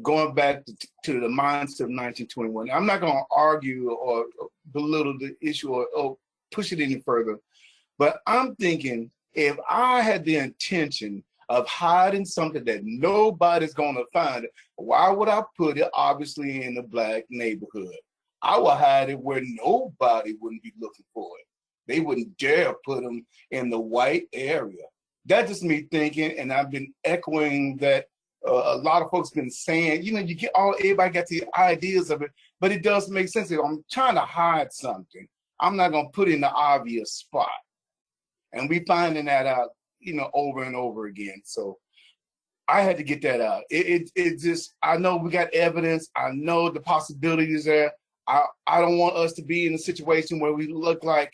S7: going back to the mindset of 1921. I'm not going to argue or belittle the issue or push it any further, but I'm thinking if I had the intention of hiding something that nobody's going to find, why would I put it obviously in the Black neighborhood? I would hide it where nobody wouldn't be looking for it. They wouldn't dare put them in the white area. That's just me thinking, and I've been echoing that a lot of folks been saying, you get everybody got the ideas of it, but it does make sense. If I'm trying to hide something, I'm not going to put it in the obvious spot. And we finding that out, over and over again. So I had to get that out. It just, I know we got evidence. I know the possibilities there. I don't want us to be in a situation where we look like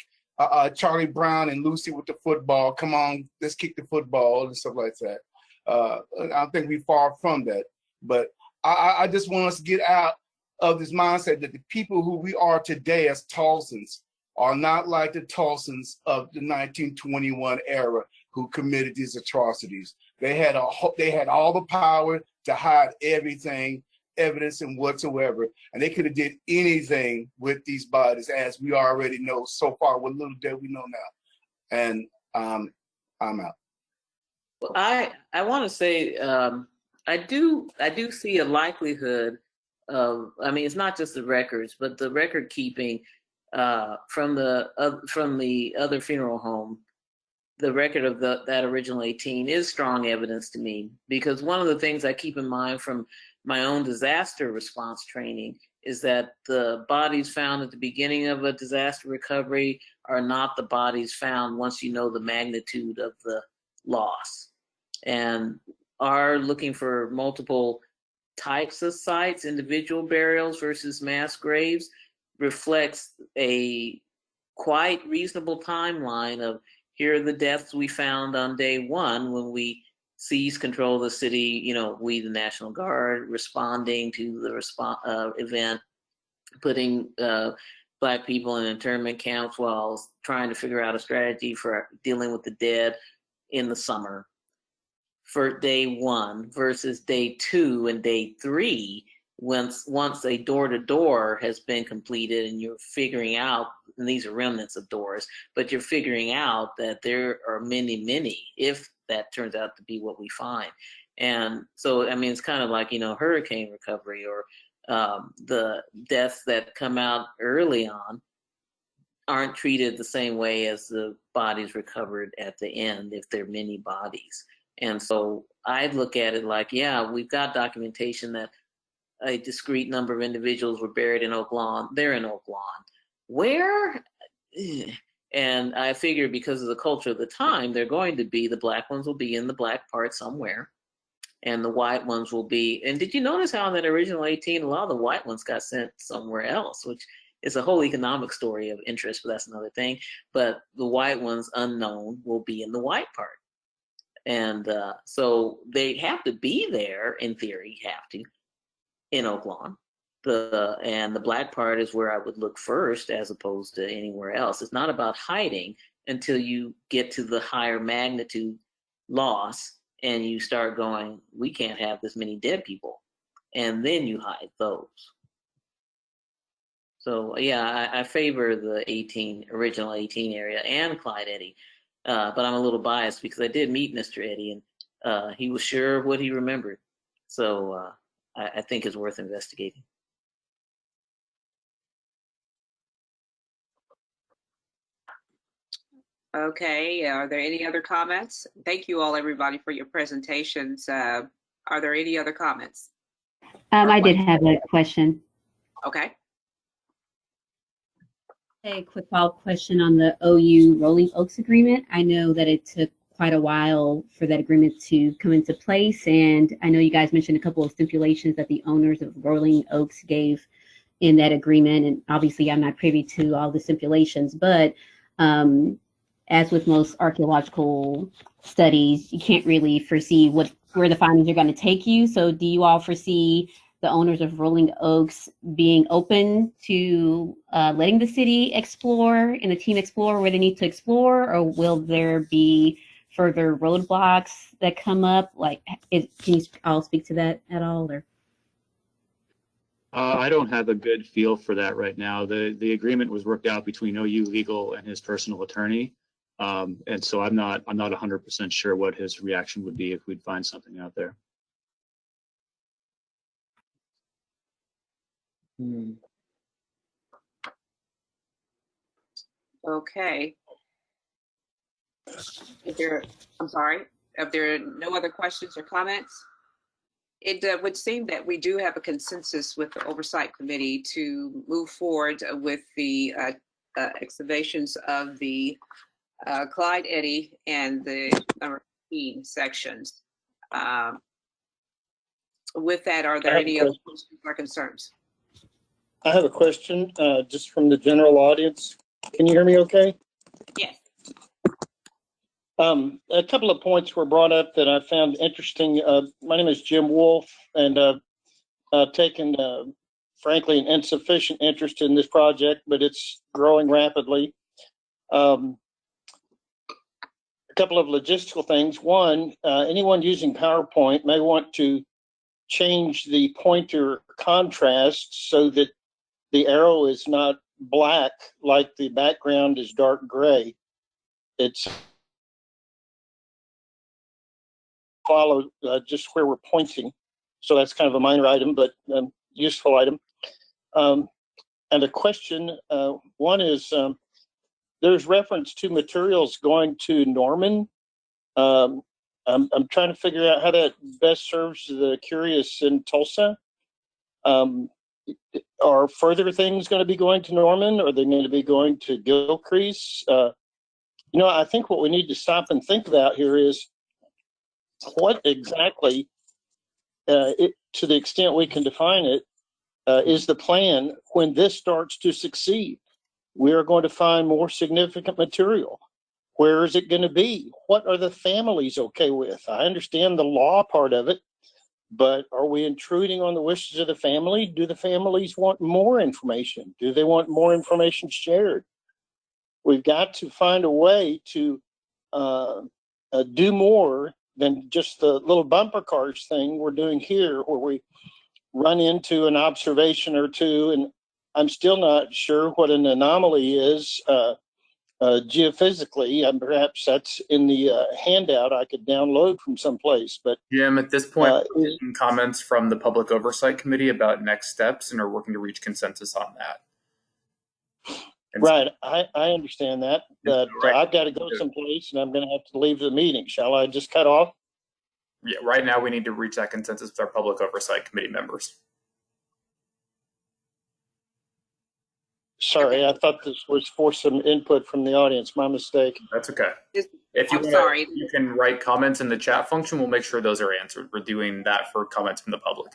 S7: Charlie Brown and Lucy with the football. Come on, let's kick the football and stuff like that. I think we far from that. But I just want us to get out of this mindset that the people who we are today as Tulsans are not like the Tulsans of the 1921 era who committed these atrocities. They had all the power to hide everything, evidence and whatsoever, and they could have did anything with these bodies, as we already know so far. What little that we know now, and I'm out.
S5: Well, I want to say I do see a likelihood of, I mean, it's not just the records, but the record keeping from the other funeral home. The record of that original 18 is strong evidence to me, because one of the things I keep in mind from my own disaster response training is that the bodies found at the beginning of a disaster recovery are not the bodies found once you know the magnitude of the loss, and are looking for multiple types of sites, individual burials versus mass graves, reflects a quite reasonable timeline of, here are the deaths we found on day one when we seized control of the city, we, the National Guard, responding to the event, putting Black people in internment camps while trying to figure out a strategy for dealing with the dead in the summer. For day one versus day two and day three, once a door-to-door has been completed and you're figuring out, and these are remnants of doors, but you're figuring out that there are many, if that turns out to be what we find. And so, I mean, it's kind of like, hurricane recovery, or the deaths that come out early on aren't treated the same way as the bodies recovered at the end, if there are many bodies. And so I'd look at it like, yeah, we've got documentation that a discrete number of individuals were buried in Oaklawn. They're in Oaklawn. Where? And I figure because of the culture of the time, they're going to be, the black ones will be in the black part somewhere, and the white ones will be, and did you notice how in that original 18, a lot of the white ones got sent somewhere else, which is a whole economic story of interest, but that's another thing. But the white ones, unknown, will be in the white part. And so they have to be there, in theory, have to, in Oak Lawn. And the black part is where I would look first as opposed to anywhere else. It's not about hiding until you get to the higher magnitude loss and you start going, we can't have this many dead people. And then you hide those. So yeah, I favor the original 18 area and Clyde Eddy. But I'm a little biased because I did meet Mr. Eddy and he was sure of what he remembered. So I think it's worth investigating.
S1: Okay, are there any other comments? Thank you all, everybody, for your presentations. Are there any other comments?
S10: I did have a question.
S1: Okay.
S10: A quick follow-up question on the OU Rolling Oaks agreement. I know that it took quite a while for that agreement to come into place, and I know you guys mentioned a couple of stipulations that the owners of Rolling Oaks gave in that agreement, and obviously I'm not privy to all the stipulations, but as with most archaeological studies, you can't really foresee where the findings are going to take you. So do you all foresee the owners of Rolling Oaks being open to letting the city explore and the team explore where they need to explore, or will there be further roadblocks that come up? Like, can you all speak to that at all? Or?
S6: I don't have a good feel for that right now. The agreement was worked out between OU Legal and his personal attorney. And so I'm not 100% sure what his reaction would be if we'd find something out there.
S1: Okay. I'm sorry, if there are no other questions or comments, it would seem that we do have a consensus with the Oversight Committee to move forward with the excavations of the Clyde Eddy and the number 15 sections. With that, are there any other questions or concerns?
S11: I have a question just from the general audience. Can you hear me okay?
S1: Yes.
S11: A couple of points were brought up that I found interesting. My name is Jim Wolf, and I've taken, frankly, an insufficient interest in this project, but it's growing rapidly. A couple of logistical things. One, anyone using PowerPoint may want to change the pointer contrast so that the arrow is not black like the background is dark gray. It's follow just where we're pointing. So that's kind of a minor item, but useful item. And a question, one is there's reference to materials going to Norman. I'm trying to figure out how that best serves the curious in Tulsa. Are further things going to be going to Norman? Or are they going to be going to Gilcrease? You know, I think what we need to stop and think about here is what exactly, to the extent we can define it, is the plan when this starts to succeed. We are going to find more significant material. Where is it going to be? What are the families okay with? I understand the law part of it, but are we intruding on the wishes of the family? Do the families want more information? Do they want more information shared? We've got to find a way to do more than just the little bumper cars thing we're doing here, where we run into an observation or two, and I'm still not sure what an anomaly is geophysically, and perhaps that's in the handout I could download from someplace. But
S2: Jim, at this point, we're taking comments from the Public Oversight Committee about next steps and are working to reach consensus on that. And
S11: right, I understand that, but I've got to go someplace and I'm going to have to leave the meeting. Shall I just cut off?
S2: Yeah, right now we need to reach that consensus with our Public Oversight Committee members.
S11: Sorry, I thought this was for some input from the audience. My mistake.
S2: That's okay.
S1: Is-
S2: If you
S1: I'm
S2: wanna,
S1: sorry.
S2: you can write comments in the chat function. We'll make sure those are answered. We're doing that for comments from the public.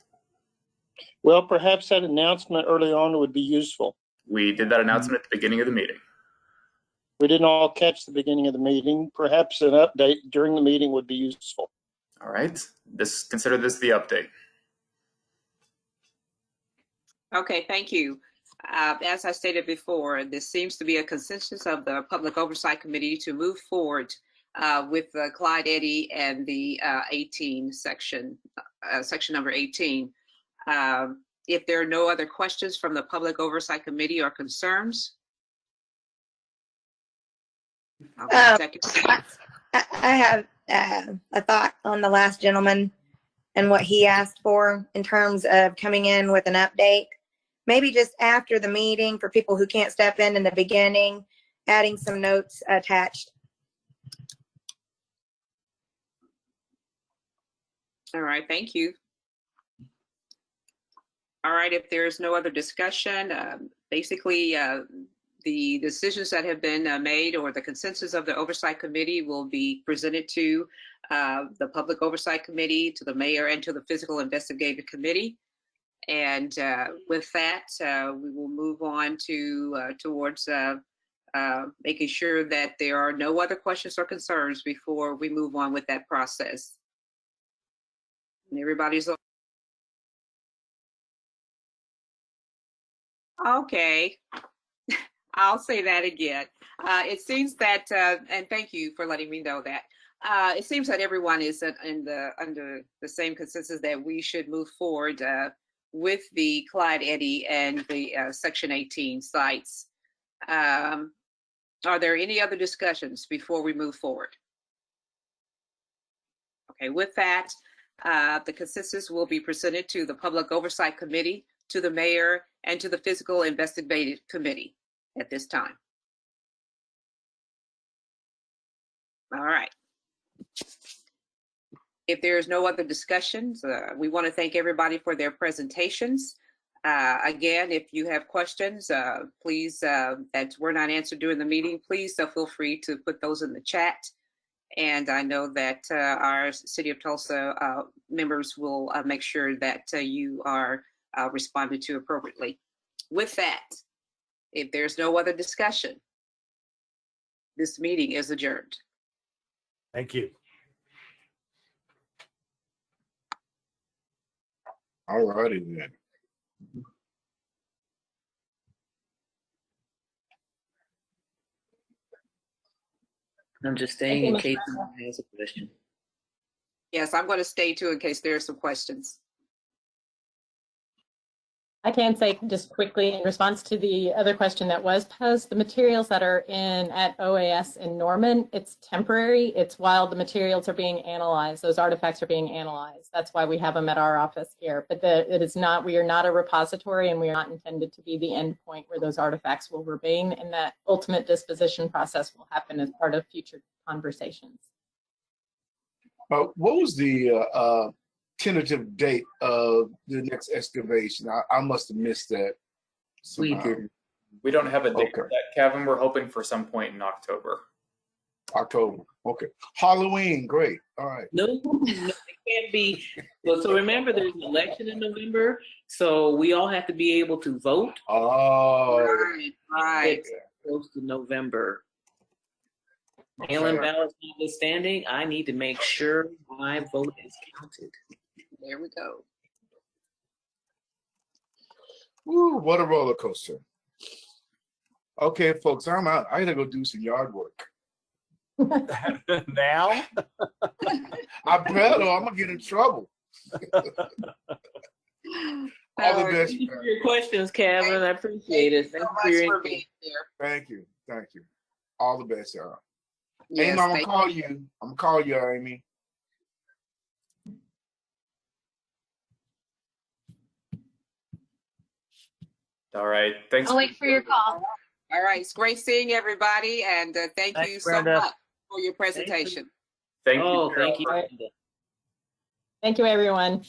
S11: Well, perhaps that announcement early on would be useful.
S2: We did that announcement at the beginning of the meeting.
S11: We didn't all catch the beginning of the meeting. Perhaps an update during the meeting would be useful.
S2: All right. Consider this the update.
S1: Okay, thank you. As I stated before, this seems to be a consensus of the Public Oversight Committee to move forward with Clyde Eddy and the 18 section, section number 18. If there are no other questions from the Public Oversight Committee or concerns.
S12: I have a thought on the last gentleman and what he asked for in terms of coming in with an update. Maybe just after the meeting for people who can't step in the beginning, adding some notes attached.
S1: All right, thank you. All right, if there's no other discussion, basically the decisions that have been made or the consensus of the Oversight Committee will be presented to the Public Oversight Committee, to the Mayor, and to the Physical Investigative Committee. And with that, we will move on to towards making sure that there are no other questions or concerns before we move on with that process. And everybody's okay. I'll say that again. It seems that, and thank you for letting me know that. It seems that everyone is under the same consensus that we should move forward with the Clyde Eddy and the Section 18 sites. Are there any other discussions before we move forward? Okay, with that, the consensus will be presented to the Public Oversight Committee, to the Mayor, and to the Physical Investigative Committee at this time. All right. If there's no other discussions, we want to thank everybody for their presentations. Again, if you have questions, please, that were not answered during the meeting, please feel free to put those in the chat. And I know that our City of Tulsa members will make sure that you are responded to appropriately. With that, if there's no other discussion, this meeting is adjourned.
S3: Thank you.
S7: All righty then.
S5: I'm just staying in case someone has a question.
S1: Yes, I'm going to stay too in case there are some questions.
S4: I can say just quickly in response to the other question that was posed, the materials that are in at OAS in Norman, it's temporary. It's while the materials are being analyzed, those artifacts are being analyzed. That's why we have them at our office here. But it is not, we are not a repository, and we are not intended to be the end point where those artifacts will remain, and that ultimate disposition process will happen as part of future conversations.
S7: What was the tentative date of the next excavation? I must have missed that somehow.
S2: We don't have a date
S7: Okay.
S2: for that, Kevin. We're hoping for some point in October.
S7: October. Okay. Halloween. Great. All right.
S5: No, it can't be. Well, so remember, there's an election in November, so we all have to be able to vote.
S7: Oh.
S1: Right.
S5: It's close to November.
S7: Okay.
S5: Mail-in ballots notwithstanding, I need to make sure my vote is counted.
S1: There we go.
S7: Woo, what a roller coaster. Okay, folks, I'm out. I gotta go do some yard work.
S3: Now?
S7: I better, I'm gonna get in trouble. All the best.
S5: Thank you for your questions, Kevin. I appreciate it. Thank you for your
S1: for
S5: input.
S1: being here.
S7: Thank you. Thank you. All the best, y'all.
S1: Yes,
S7: Amy, I'm gonna
S1: thank
S7: call you. I'm gonna call you, Amy.
S2: All right. Thanks.
S12: I'll wait for your call.
S1: All right, it's great seeing everybody, and thank
S11: Thanks,
S1: you so
S11: Brenda.
S1: much for your presentation.
S2: Thank you.
S5: Oh,
S2: Carol.
S5: thank you.
S4: Thank you, everyone.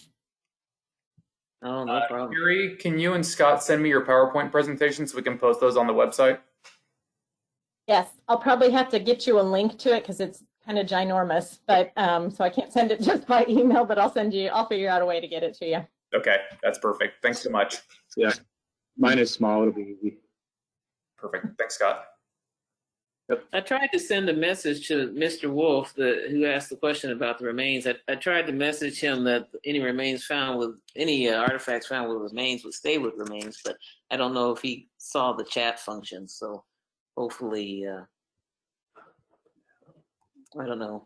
S5: Oh, no problem.
S2: Yuri, can you and Scott send me your PowerPoint presentation so we can post those on the website?
S4: Yes, I'll probably have to get you a link to it because it's kind of ginormous, but so I can't send it just by email, but I'll figure out a way to get it to you.
S2: Okay, that's perfect. Thanks so much.
S6: Yeah, mine is small. It'll be easy.
S2: Perfect. Thanks, Scott.
S5: I tried to send a message to Mr. Wolf, who asked the question about the remains. I tried to message him that any artifacts found with remains would stay with remains, but I don't know if he saw the chat function. So hopefully, I don't know.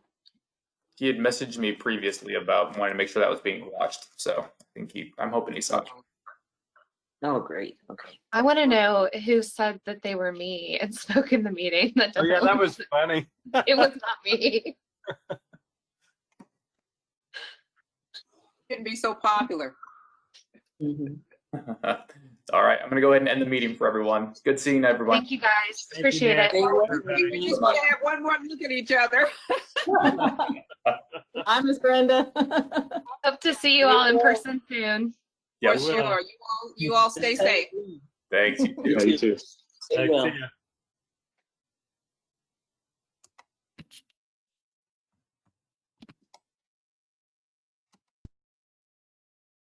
S2: He had messaged me previously about wanting to make sure that was being watched. So I'm hoping he saw it.
S5: Oh, great. Okay.
S13: I want to know who said that they were me and spoke in the meeting. That
S3: Oh yeah, that was funny.
S13: It was not me.
S1: Shouldn't be so popular.
S5: Mm-hmm.
S2: All right, I'm going to go ahead and end the meeting for everyone. Good seeing everyone.
S13: Thank you guys. Appreciate it.
S1: We just want to have one more look at each other.
S4: Hi, Miss Brenda.
S13: Hope to see you all in person soon.
S2: Yeah,
S1: For sure. You all stay safe.
S2: Thanks.
S6: Yeah, you too.
S5: Stay well.
S3: See ya.